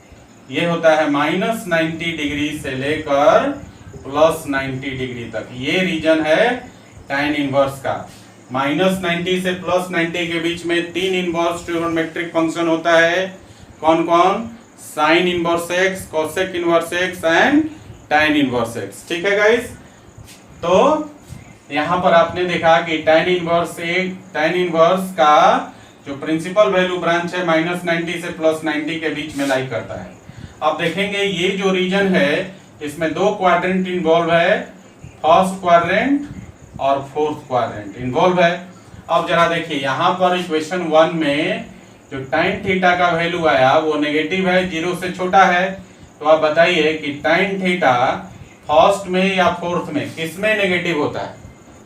ये होता है -90 डिग्री से लेकर +90 डिग्री तक। ये रीजन है tan इनवर्स का। -90 से +90 के बीच में 3 इनवर्स ट्रिगोनोमेट्रिक फंक्शन होता है। कौन कौन? Sine inverse x, cosec inverse x and tan inverse x। ठीक है गाइस? तो यहां पर आपने देखा कि tan इनवर्स का जो प्रिंसिपल वैल्यू ब्रांच है -90 से +90 के बीच में लाई करता है। अब देखेंगे ये जो रीजन है इसमें 2 क्वाड्रेंट इन्वॉल्व है, फर्स्ट क्वाड्रेंट और फोर्थ क्वाड्रेंट इन्वॉल्व है। अब जरा देखिए यहाँ पर इक्वेशन 1 में जो tan थीटा का वैल्यू आया वो नेगेटिव है, 0 से छोटा है। तो आप बताइए कि tan थीटा फर्स्ट में या फोर्थ में किस में नेगेटिव होता है?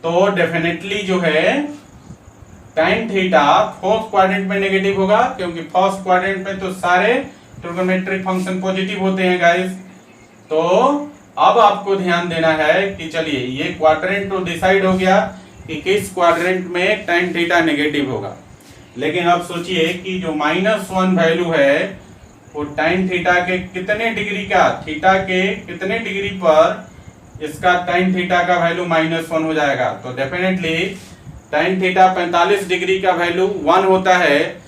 तो डेफिनेटली जो है tan थीटा फोर्थ क्वाड्रेंट में नेगेटिव होगा, क्योंकि फर्स्ट क्वाड्रेंट में तो सारे ट्रिगोनोमेट्रिक फंक्शन पॉजिटिव होते हैं गाइस। तो अब आपको ध्यान देना है कि चलिए ये क्वाड्रेंट तो डिसाइड हो गया कि किस क्वाड्रेंट में tan थीटा नेगेटिव होगा। लेकिन अब सोचिए कि जो -1 वैल्यू है वो tan थीटा के कितने डिग्री का, थीटा के कितने डिग्री पर इसका tan थीटा का वैल्यू -1 हो जाएगा। तो डेफिनेटली tan थीटा 45 डिग्री का वैल्यू 1 होता है,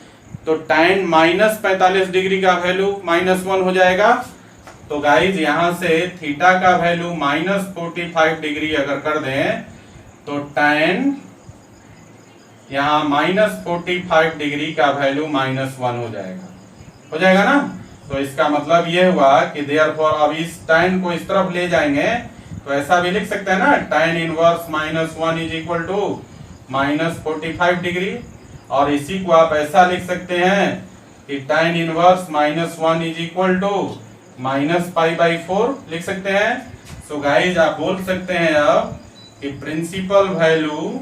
तो tan -45 डिग्री का वैल्यू -1 हो जाएगा। तो गाइज यहां से थीटा का वैल्यू -45 डिग्री अगर कर दें तो tan यहाँ -45 डिग्री का वैल्यू -1 हो जाएगा ना। तो इसका मतलब ये हुआ कि देयरफॉर अब इस tan को इस तरफ ले जाएंगे तो ऐसा भी लिख सकते हैं ना, tan inverse -1 is equal to -45 degree. और इसी को आप ऐसा लिख सकते हैं कि tan inverse -1 is equal to -π/4 लिख सकते हैं। सो गाइज आप बोल सकते हैं अब कि principal value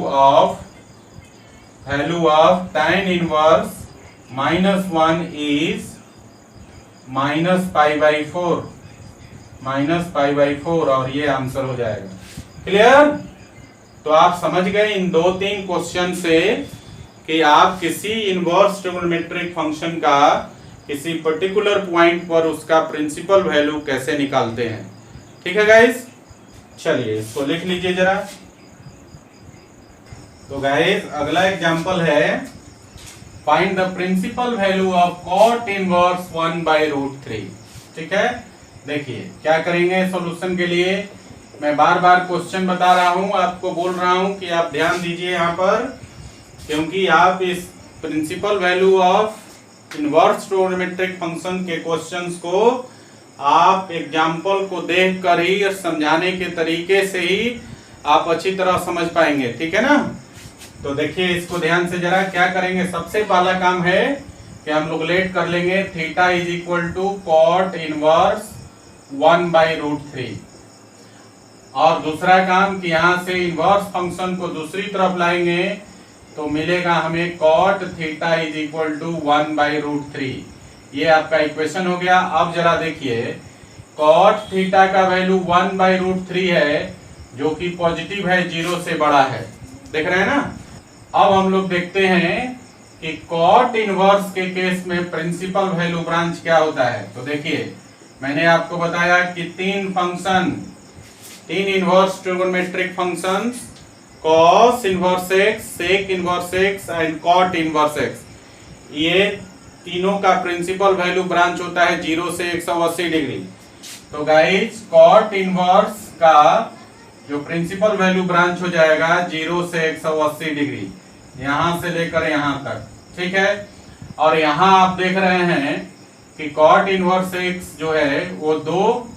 of tan inverse -1 is -π/4 और ये आंसर हो जाएगा। क्लियर? तो आप समझ गए इन 2-3 क्वेश्चन से कि आप किसी इनवर्स ट्रिगोनोमेट्रिक फंक्शन का किसी पर्टिकुलर पॉइंट पर उसका प्रिंसिपल वैल्यू कैसे निकालते हैं। ठीक है गाइस? चलिए इसको लिख लीजिए जरा। तो गाइस अगला एग्जांपल है find the principal value of cot inverse 1/√3। ठीक है, देखिए क्या करेंगे सॉल्यूशन के लिए। मैं बार बार क्वेश्चन बता रहा हूं, आपको बोल रहा हूं कि आप ध्यान दीजिए यहाँ पर, क्योंकि आप इस principal value of inverse trigonometric function के क्वेश्चंस को आप एग्जाम्पल को देख कर ही और समझाने के तरीके से ही आप अच्छी तरह समझ पाएंगे। ठीक है ना। तो देखिए इसको ध्यान से जरा, क्या करेंगे, सबसे पहला काम है कि हम लोग लेट कर लेंगे theta is equal to cot inverse 1/√3। और दूसरा काम कि यहां से इनवर्स फंक्शन को दूसरी तरफ लाएंगे तो मिलेगा हमें cot theta is equal to 1/√3। ये आपका इक्वेशन हो गया। अब जरा देखिए, कॉट थीटा का वैल्यू 1/√3 है, जो कि पॉजिटिव है, 0 से बड़ा है। देख रहे हैं ना। अब हम लोग देखते हैं कि कॉट इनवर्स के केस में प्रिंसिपल वैल्यू ब्रांच क्या होता है। तो देखिए मैंने आपको बताया कि तीन inverse trigonometric functions, cos inverse x, sec inverse x and cot inverse x, ये तीनों का प्रिंसिपल वैल्यू ब्रांच होता है 0 से 180 डिग्री। तो गाइस cot इनवर्स का जो प्रिंसिपल वैल्यू ब्रांच हो जाएगा 0 से 180 डिग्री, यहां से लेकर यहां तक। ठीक है। और यहां आप देख रहे हैं कि cot इनवर्स x जो है वो दो,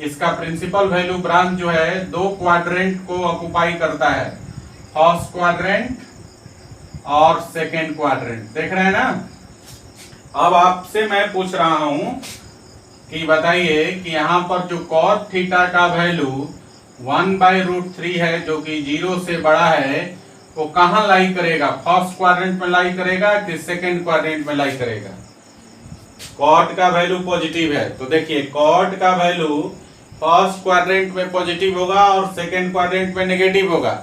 इसका प्रिंसिपल वैल्यू ब्रांच जो है 2 क्वाड्रेंट को ऑक्युपाई करता है, फर्स्ट क्वाड्रेंट और सेकेंड क्वाड्रेंट। देख रहे हैं ना। अब आपसे मैं पूछ रहा हूं कि बताइए कि यहां पर जो cot थीटा का वैल्यू 1/√3 है, जो कि 0 से बड़ा है, वो कहां लाई करेगा, फर्स्ट क्वाड्रेंट में लाई करेगा कि सेकेंड क्वाड्रेंट में लाई करेगा। cot का वैल्यू पॉजिटिव है, तो देखिए cot का वैल्यू फर्स्ट क्वाड्रेंट में पॉजिटिव होगा और सेकेंड क्वाड्रेंट में नेगेटिव होगा।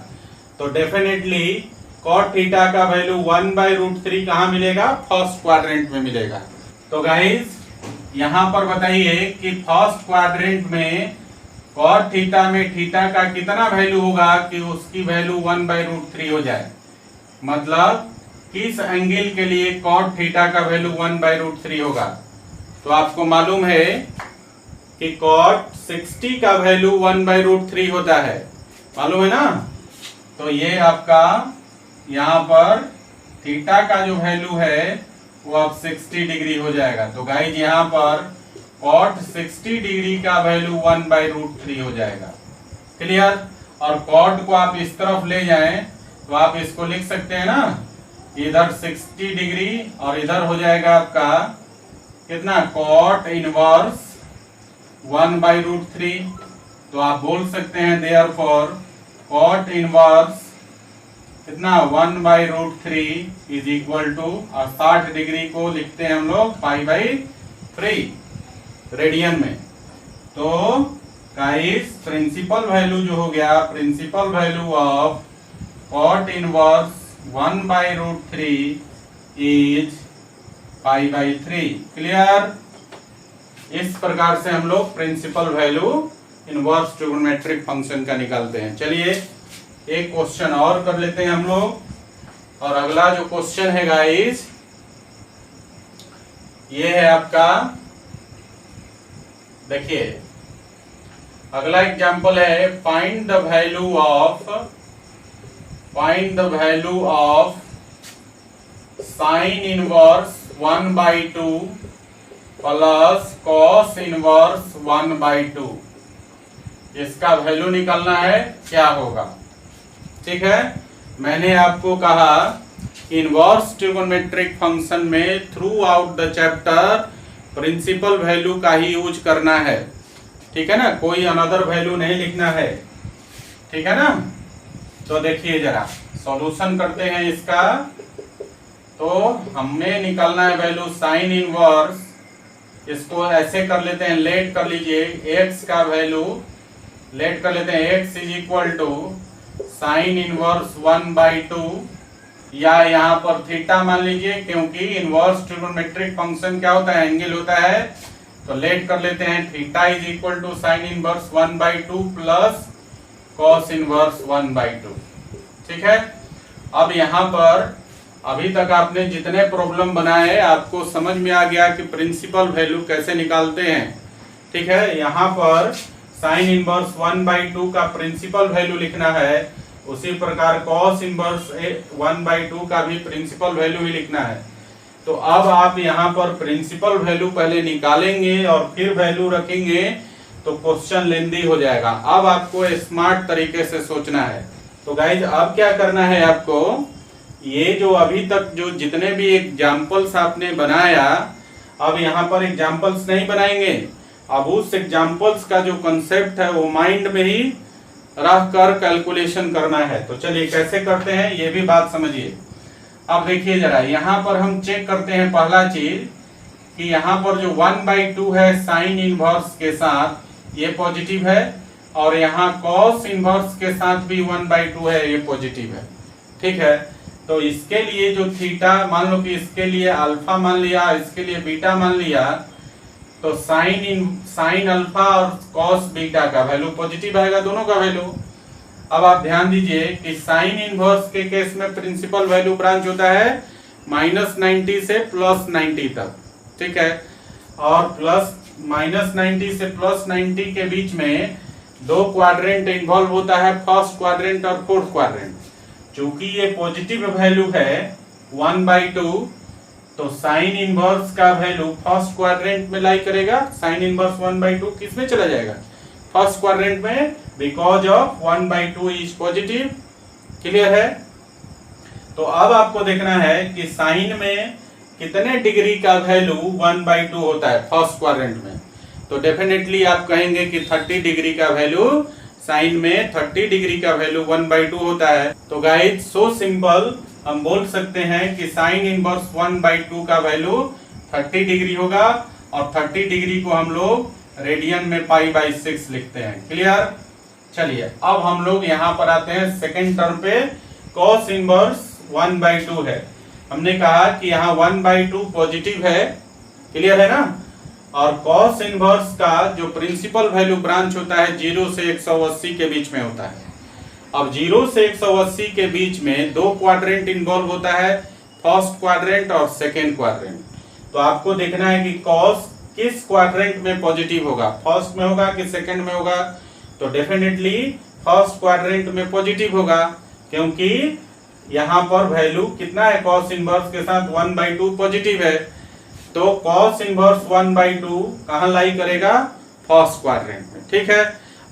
तो डेफिनेटली cot थीटा का वैल्यू 1/√3 कहां मिलेगा, फर्स्ट क्वाड्रेंट में मिलेगा। तो गाइस यहां पर बताइए कि फर्स्ट क्वाड्रेंट में cot थीटा में थीटा का कितना वैल्यू होगा कि उसकी वैल्यू 1/√3 हो जाए। मतलब किस एंगल के लिए cot थीटा का वैल्यू 1/√3 होगा। तो आपको मालूम है कि cot 60 का वैल्यू 1/√3 होता है, मालूम है ना। तो ये आपका यहाँ पर थीटा का जो वैल्यू है वो अब 60 डिग्री हो जाएगा। तो गाइज यहाँ पर cot 60 डिग्री का वैल्यू 1/√3 हो जाएगा। क्लियर। और cot को आप इस तरफ ले जाएं तो आप इसको लिख सकते हैं ना, इधर 60 डिग्री और इधर हो जाएगा आपका कितना, cot इनवर्स 1/√3। तो आप बोल सकते हैं देयरफॉर cot इनवर्स कितना 1/√3 इज इक्वल टू, और 60 डिग्री को लिखते हैं हम लोग π/3 रेडियन में। तो गाइस प्रिंसिपल वैल्यू जो हो गया, principal value of cot inverse 1/√3 is π/3। Clear. इस प्रकार से हम लोग principal value inverse trigonometric function का निकालते हैं। चलिए एक क्वेश्चन और कर लेते हैं हम लोग। और अगला जो क्वेश्चन है गाइस, ये है आपका, देखिए अगला एग्जांपल है find the value of sine inverse 1/2 plus cos inverse 1/2। इसका वैल्यू निकालना है, क्या होगा। ठीक है। मैंने आपको कहा इनवर्स ट्रिगोनोमेट्रिक फंक्शन में throughout the chapter principal value का ही यूज करना है। ठीक है ना, कोई अनदर वैल्यू नहीं लिखना है। ठीक है ना। तो देखिए जरा सॉल्यूशन करते हैं इसका। तो हमें निकालना है वैल्यू साइन इनवर्स, इसको ऐसे कर लेते हैं, लेट कर लीजिए x का वैल्यू लेट कर लेते हैं, x is equal to sine inverse 1/2, या यहाँ पर थीटा मान लीजिए, क्योंकि इनवर्स ट्रिगोनोमेट्रिक फंक्शन क्या होता है, एंगल होता है। तो लेट कर लेते हैं theta is equal to sine inverse 1/2 plus cos inverse 1/2। ठीक है। अब यहाँ पर अभी तक आपने जितने प्रॉब्लम बनाए आपको समझ में आ गया कि प्रिंसिपल वैल्यू कैसे निकालते हैं। ठीक है, यहाँ पर साइन इनवर्स 1/2 का प्रिंसिपल वैल्यू लिखना है, उसी प्रकार कॉस इनवर्स 1/2 का भी प्रिंसिपल वैल्यू ही लिखना है। तो अब आप यहाँ पर प्रिंसिपल वैल्यू पहले निकालेंगे और फिर वैल्यू रखेंगे तो क्वेश्चन लेंदी हो जाएगा। अब आपको स्मार्ट तरीके से सोचना है। तो गाइज अब क्या करना है आपको, ये जो अभी तक जो जितने भी एग्जाम्पल्स आपने बनाया, अब यहाँ पर एग्जाम्पल्स नहीं बनाएंगे, अब उस एग्जाम्पल्स का जो कंसेप्ट है वो माइंड में ही रख कर कैलकुलेशन करना है। तो चलिए कैसे करते हैं ये भी बात समझिए। अब देखिए जरा, यहाँ पर हम चेक करते हैं पहला चीज कि यहाँ पर जो 1/2 है साइन इनवर्स के साथ ये पॉजिटिव है, और यहाँ कॉस इनवर्स के साथ भी 1/2 है, ये पॉजिटिव है। ठीक है, तो इसके लिए जो थीटा, मान लो कि इसके लिए अल्फा मान लिया, इसके लिए बीटा मान लिया, तो साइन अल्फा और कॉस बीटा का वैल्यू पॉजिटिव आएगा, दोनों का वैल्यू। अब आप ध्यान दीजिए कि साइन इनवर्स के केस में प्रिंसिपल वैल्यू ब्रांच होता है -90 से +90 तक। ठीक है, और -90 से +90 के बीच में दो क्वाड्रेंट इन्वॉल्व होता है, फर्स्ट क्वाड्रेंट और फोर्थ क्वाड्रेंट। चूंकि ये पॉजिटिव वैल्यू है 1/2, तो साइन इनवर्स का वैल्यू फर्स्ट क्वाड्रेंट में लाई करेगा। साइन इनवर्स 1/2 किसमें चला जाएगा, फर्स्ट क्वाड्रेंट में, because of 1/2 is positive. Clear है। तो अब आपको देखना है कि साइन में कितने डिग्री का वैल्यू 1/2 होता है फर्स्ट क्वाड्रेंट में। तो डेफिनेटली आप कहेंगे कि 30 डिग्री का वैल्यू, साइन में 30 डिग्री का वैल्यू 1/2 होता है। तो गाइस सो सिंपल हम बोल सकते हैं कि साइन इनवर्स 1/2 का वैल्यू 30 डिग्री होगा, और 30 डिग्री को हम लोग रेडियन में π/6 लिखते हैं। क्लियर। चलिए अब हम लोग यहाँ पर आते हैं सेकेंड टर्म पे, कॉस इनवर्स 1/2 है। हमने कहा कि यहाँ 1/2 पॉजिटिव है। क्लियर है ना। और कॉस इनवर्स का जो प्रिंसिपल वैल्यू ब्रांच होता है 0 से 180 के बीच में होता है। अब 0 से 180 के बीच में दो क्वाड्रेंट इन्वॉल्व होता है, फर्स्ट क्वाड्रेंट और सेकेंड क्वाड्रेंट। तो आपको देखना है कि कॉस किस क्वाड्रेंट में पॉजिटिव होगा, फर्स्ट में होगा कि सेकेंड में होगा। तो डेफिनेटली फर्स्ट क्वाड्रेंट में पॉजिटिव होगा, क्योंकि यहाँ पर वैल्यू कितना है, कॉस इनवर्स के साथ 1/2 पॉजिटिव है। तो कॉस इनवर्स 1/2 कहाँ लाई करेगा, फर्स्ट क्वाड्रेंट में। ठीक है।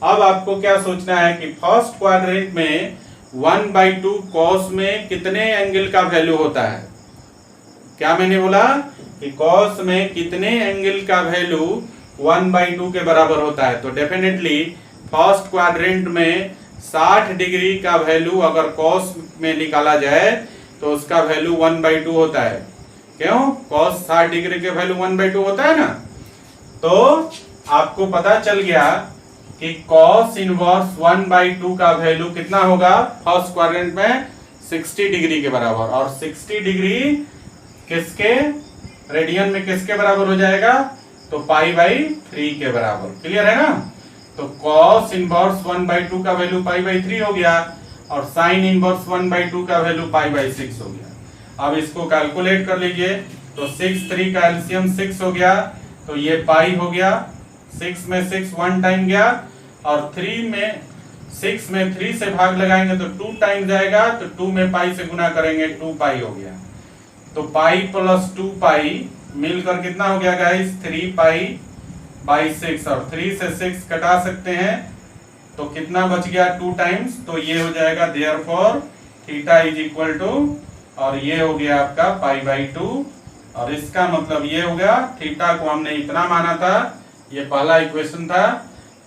अब आपको क्या सोचना है कि फर्स्ट क्वाड्रेंट में 1/2 कॉस में कितने एंगल का वैल्यू होता है। क्या मैंने बोला कि कॉस में कितने एंगल का वैल्यू 1/2 के बराबर होता है। तो डेफिनेटली फर्स्ट क्वाड्रेंट में 60 डिग्री का वैल्यू अगर कॉस में निकाला जाए तो उसका वैल्यू 1/2 होता है। क्यों, कॉस 60 डिग्री के वैल्यू 1/2 होता है ना। तो आपको पता चल गया कि कॉस इनवर्स 1/2 का वैल्यू कितना होगा, फर्स्ट क्वाड्रेंट में 60 डिग्री के बराबर। और 60 डिग्री किसके, रेडियन में किसके बराबर हो जाएगा, तो π/3 के बराबर। क्लियर है ना। तो कॉस इनवर्स 1/2 का वैल्यू π/3 हो गया, और साइन इनवर्स 1/2 का वैल्यू π/6 हो गया। अब इसको कैलकुलेट कर लीजिए। तो 6 3 का एलसीएम 6 हो गया, तो ये पाई हो गया। 6 में 6 1 टाइम गया, और 6 में 3 से भाग लगाएंगे तो 2 टाइम जाएगा, तो 2 में पाई से गुना करेंगे 2 पाई हो गया। तो पाई प्लस 2 पाई मिलकर कितना हो गया गाइस, 3 π/6। और 3 से 6 कटा सकते हैं तो कितना बच गया, 2 टाइम्स। तो ये हो जाएगा therefore theta is equal to, और ये हो गया आपका π/2। और इसका मतलब ये हो गया, थीटा को हमने इतना माना था, ये पहला इक्वेशन था।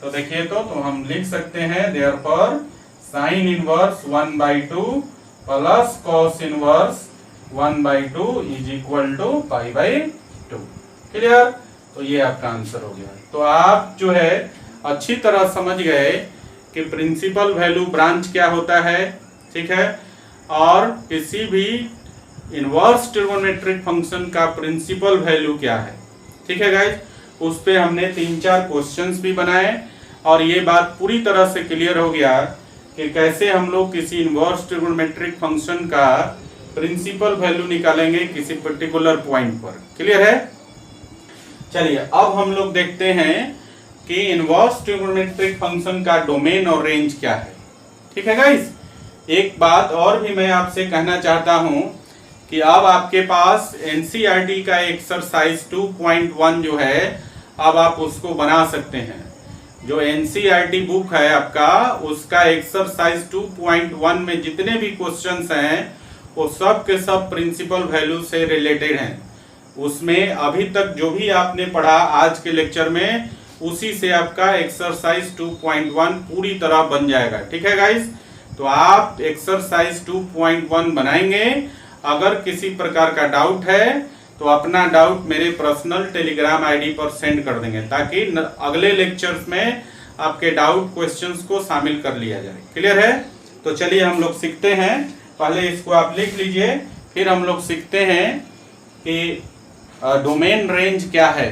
तो देखिए तो हम लिख सकते हैं therefore sign inverse 1/2 plus cos inverse 1/2 is equal to π/2। Clear. तो ये आपका आंसर हो गया। तो आप जो है अच्छी तरह समझ गए कि प्रिंसिपल वैल्यू ब्रांच क्या होता है। ठीक है। और किसी भी इनवर्स ट्रिगोनोमेट्रिक फंक्शन का प्रिंसिपल वैल्यू क्या है। ठीक है गाइज। उस पे हमने 3-4 क्वेश्चंस भी बनाए, और ये बात पूरी तरह से क्लियर हो गया कि कैसे हम लोग किसी इनवर्स ट्रिगोनोमेट्रिक फंक्शन का प्रिंसिपल वैल्यू निकालेंगे किसी पर्टिकुलर पॉइंट पर। क्लियर है? चलिए अब हम लोग देखते हैं कि इनवर्स ट्रिगोनोमेट्रिक फंक्शन का डोमेन और रेंज क्या है। ठीक है गाइस, एक बात और भी मैं आपसे कहना चाहता हूं कि अब आपके पास एनसीईआरटी का एक्सरसाइज 2.1 जो है अब आप उसको बना सकते हैं। जो एनसीईआरटी बुक है आपका, उसका एक्सरसाइज 2.1 में जितने भी क्वेश्चंस हैं वो सब के सब प्रिंसिपल वैल्यू से रिलेटेड हैं। उसमें अभी तक जो भी आपने पढ़ा आज के लेक्चर में, उसी से आपका एक्सरसाइज 2.1 पूरी तरह बन जाएगा। ठीक है गाइस, तो आप एक्सरसाइज 2.1 बनाएंगे। अगर किसी प्रकार का डाउट है तो अपना डाउट मेरे पर्सनल टेलीग्राम आईडी पर सेंड कर देंगे, ताकि अगले लेक्चर्स में आपके डाउट क्वेश्चंस को शामिल कर लिया जाए। क्लियर है? तो चलिए हम लोग सीखते हैं। पहले इसको आप लिख लीजिए, फिर हम लोग सीखते हैं कि डोमेन रेंज क्या है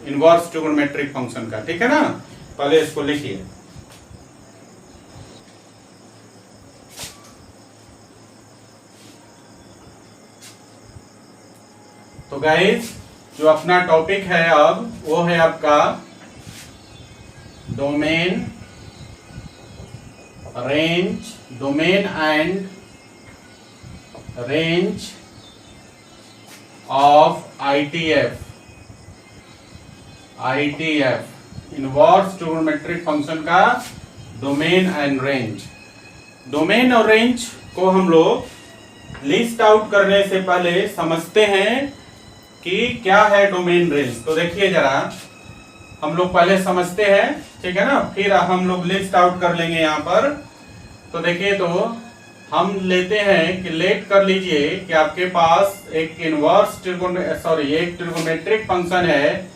इनवर्स ट्रिगोनोमेट्रिक फंक्शन का। ठीक है ना? पहले इसको लिखिए। तो गाइस, जो अपना टॉपिक है अब वो है आपका domain range, domain and range of ITF inverse trigonometric function का डोमेन एंड रेंज। डोमेन और रेंज को हम लोग लिस्ट आउट करने से पहले समझते हैं कि क्या है डोमेन रेंज। तो देखिए जरा, हम लोग पहले समझते हैं, ठीक है ना, फिर हम लोग लिस्ट आउट कर लेंगे यहाँ पर। तो देखिए, तो हम लेते हैं कि लेट कर लीजिए कि आपके पास एक इनवर्स एक ट्रिगोनोमेट्रिक फंक्शन है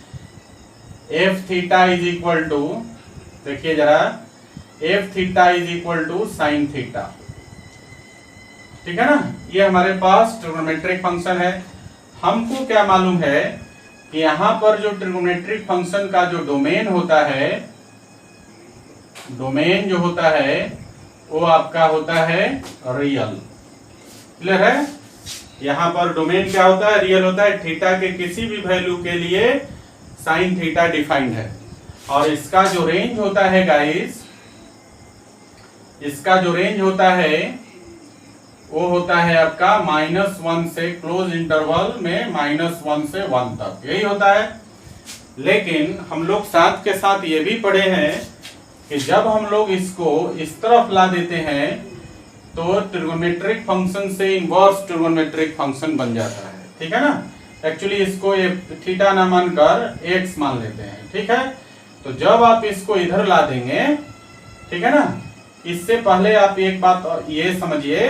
F theta is equal to, देखिए जरा, F theta is equal to sine theta. ठीक है ना, ये हमारे पास ट्रिगोनोमेट्रिक फंक्शन है। हमको क्या मालूम है कि यहां पर जो ट्रिगोनोमेट्रिक फंक्शन का जो डोमेन होता है, डोमेन जो होता है वो आपका होता है रियल। क्लियर है? यहां पर डोमेन क्या होता है? रियल होता है। थीटा के किसी भी वैल्यू के लिए साइन थीटा डिफाइंड है। और इसका जो रेंज होता है गाइस, इसका जो रेंज होता है वो होता है आपका -1 से क्लोज इंटरवल में -1 से 1 तक, यही होता है। लेकिन हम लोग साथ के साथ ये भी पढ़े हैं कि जब हम लोग इसको इस तरफ ला देते हैं तो ट्रिगोनोमेट्रिक फंक्शन से इनवर्स ट्रिगोनोमेट्रिक फंक्शन बन जाता है। ठीक है ना? एक्चुअली इसको ये थीटा ना मानकर x मान लेते हैं। ठीक है? तो जब आप इसको इधर ला देंगे, ठीक है ना, इससे पहले आप एक बात ये समझिए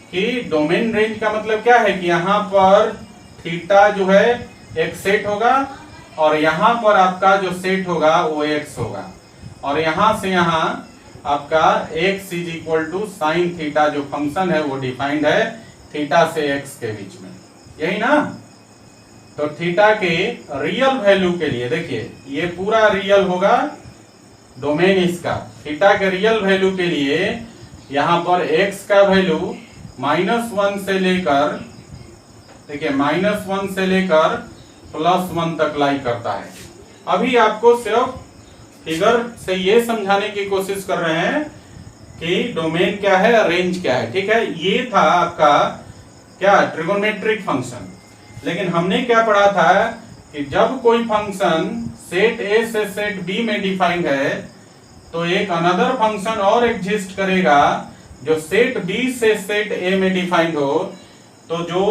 कि डोमेन रेंज का मतलब क्या है कि यहाँ पर थीटा जो है एक सेट होगा और यहाँ पर आपका जो सेट होगा वो x होगा, और यहाँ से यहाँ आपका x is equal to sine theta जो फंक्शन है वो डिफाइंड है थीटा से x के बीच में, यही ना। तो थीटा के रियल वैल्यू के लिए देखिए, ये पूरा रियल होगा डोमेन इसका। थीटा के रियल वैल्यू के लिए यहाँ पर x का वैल्यू -1 से लेकर, देखिए, -1 से लेकर +1 तक लाई करता है। अभी आपको सिर्फ फिगर से ये समझाने की कोशिश कर रहे हैं कि डोमेन क्या है, रेंज क्या है। ठीक है, ये था आपका क्या, ट्रिगोनोमेट्रिक फंक्शन। लेकिन हमने क्या पढ़ा था कि जब कोई फंक्शन सेट ए से सेट बी में डिफाइंड है तो एक अनदर फंक्शन और एग्जिस्ट करेगा जो सेट बी से सेट ए में डिफाइंड हो। तो जो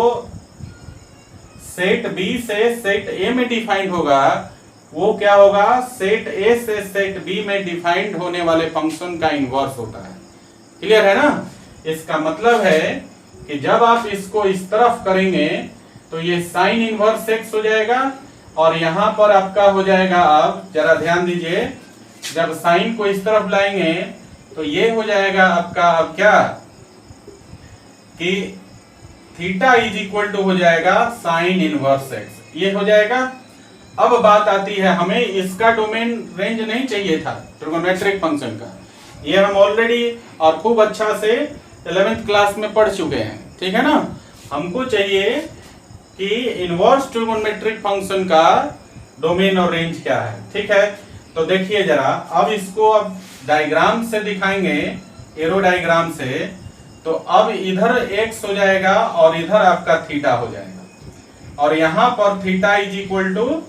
सेट बी से सेट ए में डिफाइंड होगा वो क्या होगा, सेट ए से सेट बी में डिफाइंड होने वाले फंक्शन का इनवर्स होता है। क्लियर है ना? इसका मतलब है कि जब आप इसको इस तरफ करेंगे तो ये साइन इनवर्स एक्स हो जाएगा, और यहां पर आपका हो जाएगा, अब जरा ध्यान दीजिए, जब साइन को इस तरफ लाएंगे तो ये हो जाएगा आपका अब क्या कि थीटा इज इक्वल टू हो जाएगा साइन इनवर्स एक्स, ये हो जाएगा। अब बात आती है, हमें इसका डोमेन रेंज नहीं चाहिए था ट्रिगोनोमेट्रिक फंक्शन का, ये हम ऑलरेडी और खूब अच्छा से 11th क्लास में पढ़ चुके हैं। ठीक है ना? हमको चाहिए कि इनवर्स ट्रिगोनोमेट्रिक फंक्शन का डोमेन और रेंज क्या है। ठीक है, तो देखिए जरा, अब इसको अब डायग्राम से दिखाएंगे, एरो डायग्राम से। तो अब इधर एक्स हो जाएगा और इधर आपका थीटा हो जाएगा, और यहां पर theta is equal to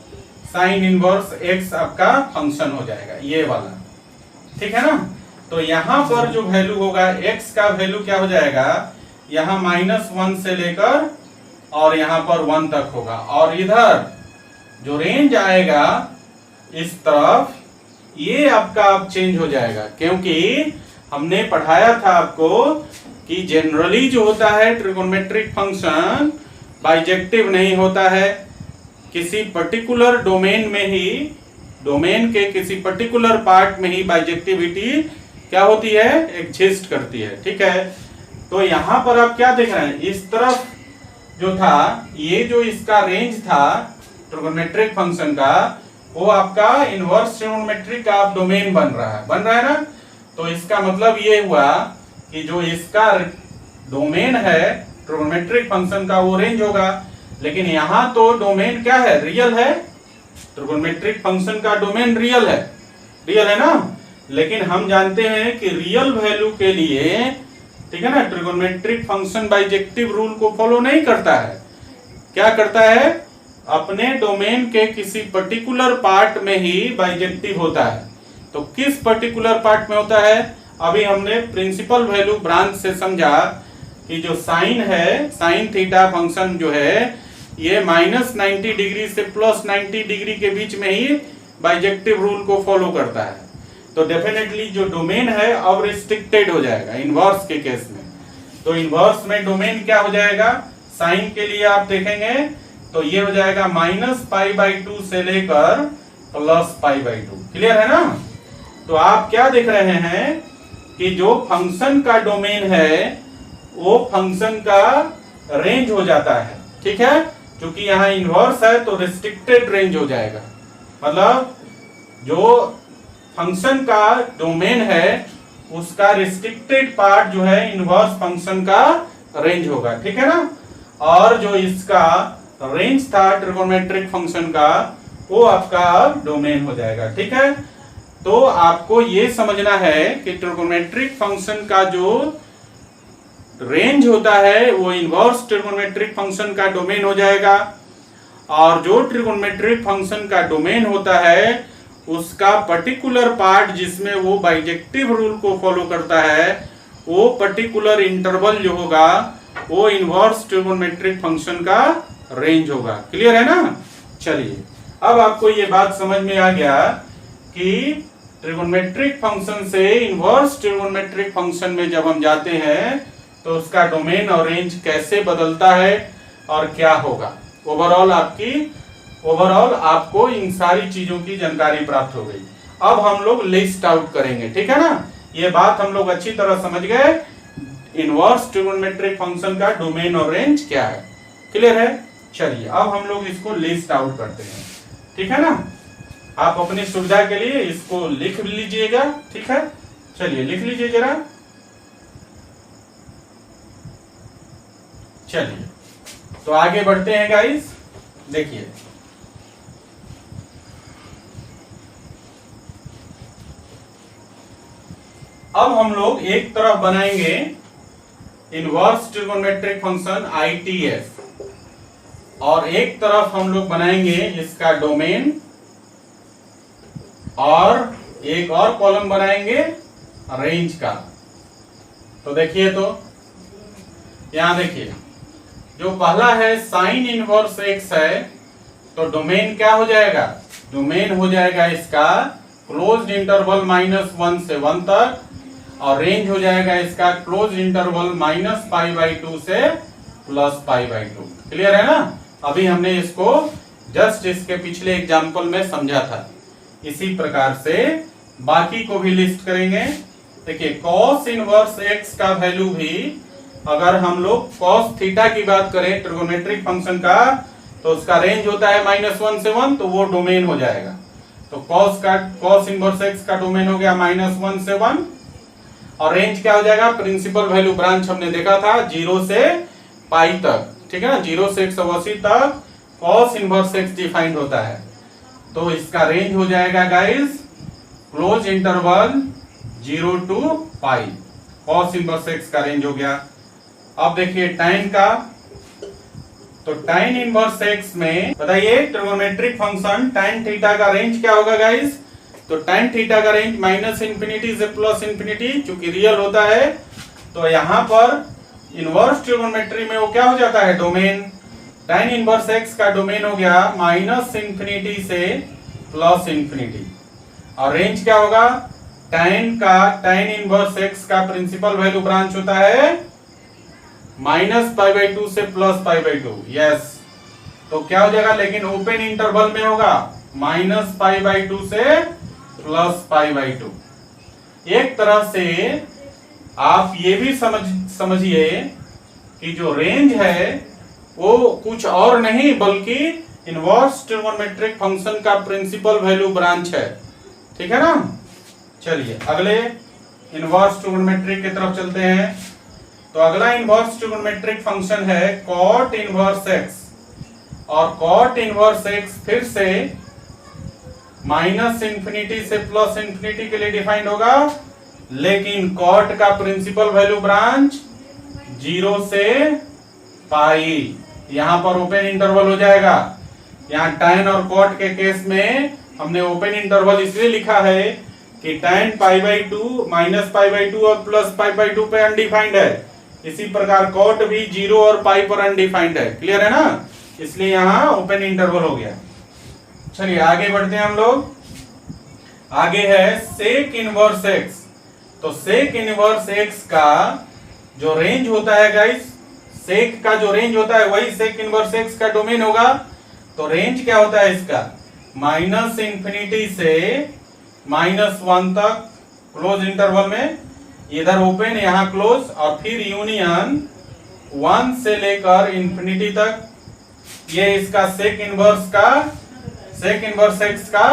sine inverse x आपका फंक्शन हो जाएगा, ये वाला। ठीक है ना। तो यहां पर जो वैल्यू होगा एक्स का वैल्यू क्या हो जाएगा, यहां -1 से लेकर और यहां पर 1 तक होगा, और इधर जो रेंज आएगा इस तरफ, ये आपका अब चेंज हो जाएगा, क्योंकि हमने पढ़ाया था आपको कि जनरली जो होता है ट्रिगोनोमेट्रिक फंक्शन बाइजेक्टिव नहीं होता है। किसी पर्टिकुलर डोमेन में ही, डोमेन के किसी पर्टिकुलर पार्ट में ही बाइजेक्टिविटी क्या होती है, एग्जिस्ट करती है। ठीक है, तो यहां पर आप क्या देख रहे हैं, इस तरफ जो था, ये जो इसका रेंज था ट्रिगोनोमेट्रिक फंक्शन का, वो आपका इनवर्स ट्रिगोनोमेट्रिक का डोमेन बन रहा है ना। तो इसका मतलब ये हुआ कि जो इसका डोमेन है ट्रिगोनोमेट्रिक फंक्शन का, वो रेंज होगा। लेकिन यहां तो डोमेन क्या है, रियल है। ट्रिगोनोमेट्रिक फंक्शन का डोमेन रियल है ना। लेकिन हम जानते हैं कि रियल वैल्यू के लिए, ठीक है ना, ट्रिगोनोमेट्रिक फंक्शन बाइजेक्टिव रूल को फॉलो नहीं करता है। क्या करता है, अपने डोमेन के किसी पर्टिकुलर पार्ट में ही बाइजेक्टिव होता है। तो किस पर्टिकुलर पार्ट में होता है, अभी हमने प्रिंसिपल वैल्यू ब्रांच से समझा कि जो साइन है, साइन थीटा फंक्शन जो है, ये -90 डिग्री से +90 डिग्री के बीच में ही बाइजेक्टिव रूल को फॉलो करता है। तो डेफिनेटली जो डोमेन है अब रिस्ट्रिक्टेड हो जाएगा इनवर्स के केस में। तो इनवर्स में डोमेन क्या हो जाएगा, साइन के लिए आप देखेंगे तो ये हो जाएगा -π/2 से लेकर +π/2। क्लियर है ना। तो आप क्या देख रहे हैं कि जो फंक्शन का डोमेन है वो फंक्शन का रेंज हो जाता है। ठीक है, क्योंकि यहाँ इनवर्स है तो रिस्ट्रिक्टेड रेंज हो जाएगा। मतलब जो फंक्शन का डोमेन है उसका रिस्ट्रिक्टेड पार्ट जो है इनवर्स फंक्शन का रेंज होगा। ठीक है ना। और जो इसका रेंज था ट्रिगोनोमेट्रिक फंक्शन का, वो आपका डोमेन हो जाएगा। ठीक है, तो आपको ये समझना है कि ट्रिगोनोमेट्रिक फंक्शन का जो रेंज होता है वो इनवर्स ट्रिगोनोमेट्रिक फंक्शन का डोमेन हो जाएगा, और जो ट्रिगोनोमेट्रिक फंक्शन का डोमेन होता है उसका पर्टिकुलर पार्ट जिसमें वो बाइजेक्टिव रूल को फॉलो करता है, वो पर्टिकुलर इंटरवल जो होगा वो इनवर्स ट्रिगोनोमेट्रिक फंक्शन का रेंज होगा। क्लियर है ना। चलिए, अब आपको ये बात समझ में आ गया कि ट्रिगोनोमेट्रिक फंक्शन से इनवर्स ट्रिगोनोमेट्रिक फंक्शन में जब हम जाते हैं तो उसका डोमेन और रेंज कैसे बदलता है और क्या होगा। ओवरऑल आपको इन सारी चीजों की जानकारी प्राप्त हो गई। अब हम लोग लिस्ट आउट करेंगे। ठीक है ना। ये बात हम लोग अच्छी तरह समझ गए, इनवर्स ट्रिगोनोमेट्रिक फंक्शन का डोमेन और रेंज क्या है। क्लियर है। चलिए, अब हम लोग इसको लिस्ट आउट करते हैं। ठीक है ना। आप अपनी सुविधा के लिए इसको लिख लीजिएगा। ठीक है, चलिए लिख लीजिए जरा। चलिए, तो आगे बढ़ते हैं गाइस। देखिए, अब हम लोग एक तरफ बनाएंगे इनवर्स ट्रिगोनोमेट्रिक फंक्शन ITF, और एक तरफ हम लोग बनाएंगे इसका डोमेन, और एक और कॉलम बनाएंगे रेंज का। तो देखिए, तो यहां देखिए, जो पहला है साइन इनवर्स x है, तो डोमेन क्या हो जाएगा, डोमेन हो जाएगा इसका क्लोज्ड इंटरवल -1 से 1 तक, और रेंज हो जाएगा इसका क्लोज इंटरवल -π/2 से +π/2। क्लियर है ना। अभी हमने इसको जस्ट इसके पिछले एग्जांपल में समझा था। इसी प्रकार से बाकी को भी लिस्ट करेंगे। देखिए, cos इनवर्स x का वैल्यू भी, अगर हम लोग cos थीटा की बात करें ट्रिगोनोमेट्रिक फंक्शन का, तो उसका रेंज होता है -1 से 1, तो वो डोमेन हो जाएगा। तो cos इनवर्स x का डोमेन हो गया -1 से 1, और रेंज क्या हो जाएगा, प्रिंसिपल वैल्यू ब्रांच हमने देखा था 0 से पाई तक, ठीक है ना, 0 से 180 तक cos इनवर्स x डिफाइंड होता है। तो इसका रेंज हो जाएगा guys close interval 0 to pi, cos inverse x का रेंज हो गया। अब देखिए tan का, तो tan इनवर्स x में बताइए ट्रिगोनोमेट्रिक फंक्शन tan थीटा का रेंज क्या होगा गाइस? तो tan थीटा का रेंज माइनस इंफिनिटी से प्लस इंफिनिटी, चूंकि रियल होता है तो यहां पर इनवर्स ट्रिगोनोमेट्री में वो क्या हो जाता है, डोमेन। tan इनवर्स x का डोमेन हो गया माइनस इंफिनिटी से प्लस इंफिनिटी, और रेंज क्या होगा, tan इनवर्स x का प्रिंसिपल वैल्यू ब्रांच होता है -π/2 से +π/2। यस, तो क्या हो जाएगा, लेकिन ओपन इंटरवल में होगा -π/2 से +π/2। एक तरह से आप ये भी समझिए कि जो रेंज है वो कुछ और नहीं बल्कि इनवर्स ट्रिगोनोमेट्रिक फंक्शन का प्रिंसिपल वैल्यू ब्रांच है, ठीक है ना। चलिए अगले इनवर्स ट्रिगोनोमेट्रिक की तरफ चलते हैं। तो अगला इनवर्स ट्रिगोनोमेट्रिक फंक्शन है cot इनवर्स x, और cot इनवर्स x फिर से माइनस इंफिनिटी से प्लस इंफिनिटी के लिए डिफाइंड होगा, लेकिन cot का प्रिंसिपल वैल्यू ब्रांच 0 से पाई, यहां पर ओपन इंटरवल हो जाएगा। यहां tan और cot के केस में हमने ओपन इंटरवल इसलिए लिखा है कि tan π/2 -π/2 और +π/2 पे अनडिफाइंड है, इसी प्रकार cot भी 0 और पाई पर अनडिफाइंड है। क्लियर है ना, इसलिए यहां ओपन इंटरवल हो गया। चलिए आगे बढ़ते हैं हम लोग। आगे है sec इनवर्स x। तो sec इनवर्स x का जो रेंज होता है गाइस, sec का जो रेंज होता है वही sec इनवर्स x का डोमेन होगा। तो रेंज क्या होता है इसका, माइनस इंफिनिटी से -1 तक क्लोज इंटरवल में, इधर ओपन यहां क्लोज, और फिर यूनियन 1 से लेकर इंफिनिटी तक। ये इसका sec इनवर्स x का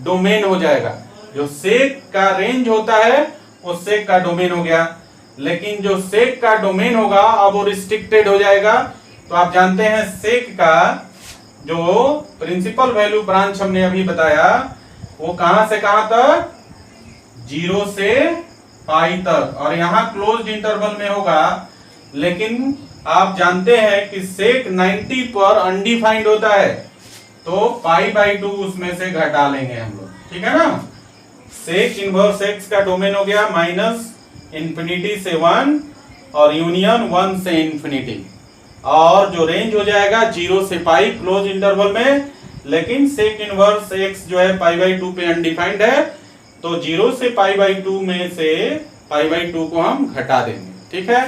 डोमेन हो जाएगा। जो sec का रेंज होता है वो sec का डोमेन हो गया, लेकिन जो sec का डोमेन होगा अब वो रिस्ट्रिक्टेड हो जाएगा। तो आप जानते हैं sec का जो प्रिंसिपल वैल्यू ब्रांच हमने अभी बताया वो कहां से कहां तक, 0 से पाई तक, और यहां क्लोज्ड इंटरवल में होगा। लेकिन आप जानते हैं कि sec 90 पर अनडिफाइंड होता है, तो π/2 उसमें से घटा लेंगे हम लोग, ठीक है ना। sec इनवर्स x का डोमेन हो गया माइनस इंफिनिटी से 1 और यूनियन 1 से इंफिनिटी, और जो रेंज हो जाएगा 0 से पाई क्लोज इंटरवल में। लेकिन sec इनवर्स x जो है π/2 पे अनडिफाइंड है, तो 0 से π/2 में से π/2 को हम घटा देंगे, ठीक है।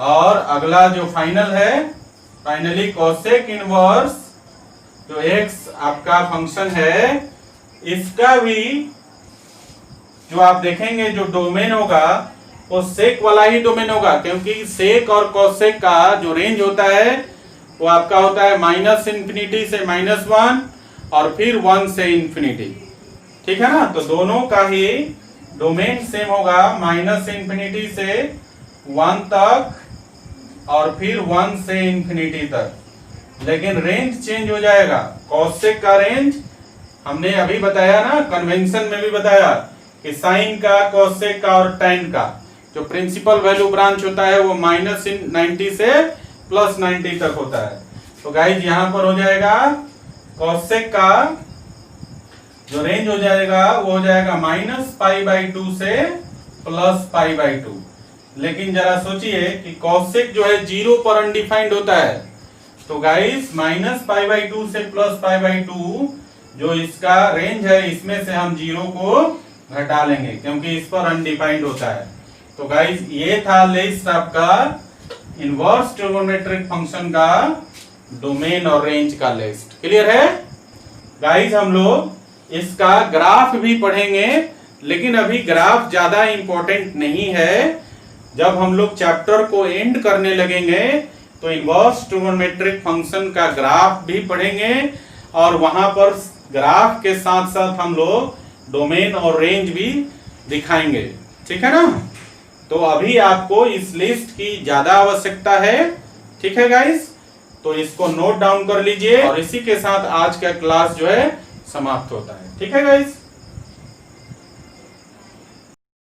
और अगला जो फाइनल है, फाइनली cosec इनवर्स जो x आपका फंक्शन है, इसका भी जो आप देखेंगे जो डोमेन होगा वो sec वाला ही डोमेन होगा, क्योंकि sec और cosec का जो रेंज होता है वो आपका होता है माइनस इंफिनिटी से -1 और फिर 1 से इंफिनिटी, ठीक है ना। तो दोनों का ही डोमेन सेम होगा, माइनस इंफिनिटी से 1 तक और फिर 1 से इंफिनिटी तक, लेकिन रेंज चेंज हो जाएगा। cosec का रेंज हमने अभी बताया ना, कन्वेंशन में भी बताया कि साइन का, cosec का और tan का जो प्रिंसिपल वैल्यू ब्रांच होता है वो -90 से +90 तक होता है। तो गाइज यहां पर हो जाएगा cosec का जो रेंज हो जाएगा वो हो जाएगा -π/2 से +π/2। लेकिन जरा सोचिए कि cosec जो है 0 पर अनडिफाइंड होता है, तो गाइस -π/2 से +π/2 जो इसका रेंज है इसमें से हम 0 को घटा लेंगे, क्योंकि इस पर अनडिफाइंड होता है। तो गाइस ये था लिस्ट आपका इनवर्स ट्रिगोनोमेट्रिक फंक्शन का डोमेन और रेंज का लिस्ट। क्लियर है गाइस, हम लोग इसका ग्राफ भी पढ़ेंगे, लेकिन अभी ग्राफ ज्यादा इंपॉर्टेंट नहीं है। जब हम लोग चैप्टर को एंड करने लगेंगे तो इनवर्स ट्रिगोनोमेट्रिक फंक्शन का ग्राफ भी पढ़ेंगे, और वहां पर ग्राफ के साथ साथ हम लोग डोमेन और रेंज भी दिखाएंगे, ठीक है ना। तो अभी आपको इस लिस्ट की ज्यादा आवश्यकता है ठीक है गाइस, तो इसको नोट डाउन कर लीजिए और इसी के साथ आज का क्लास जो है समाप्त होता है। ठीक है गाइस।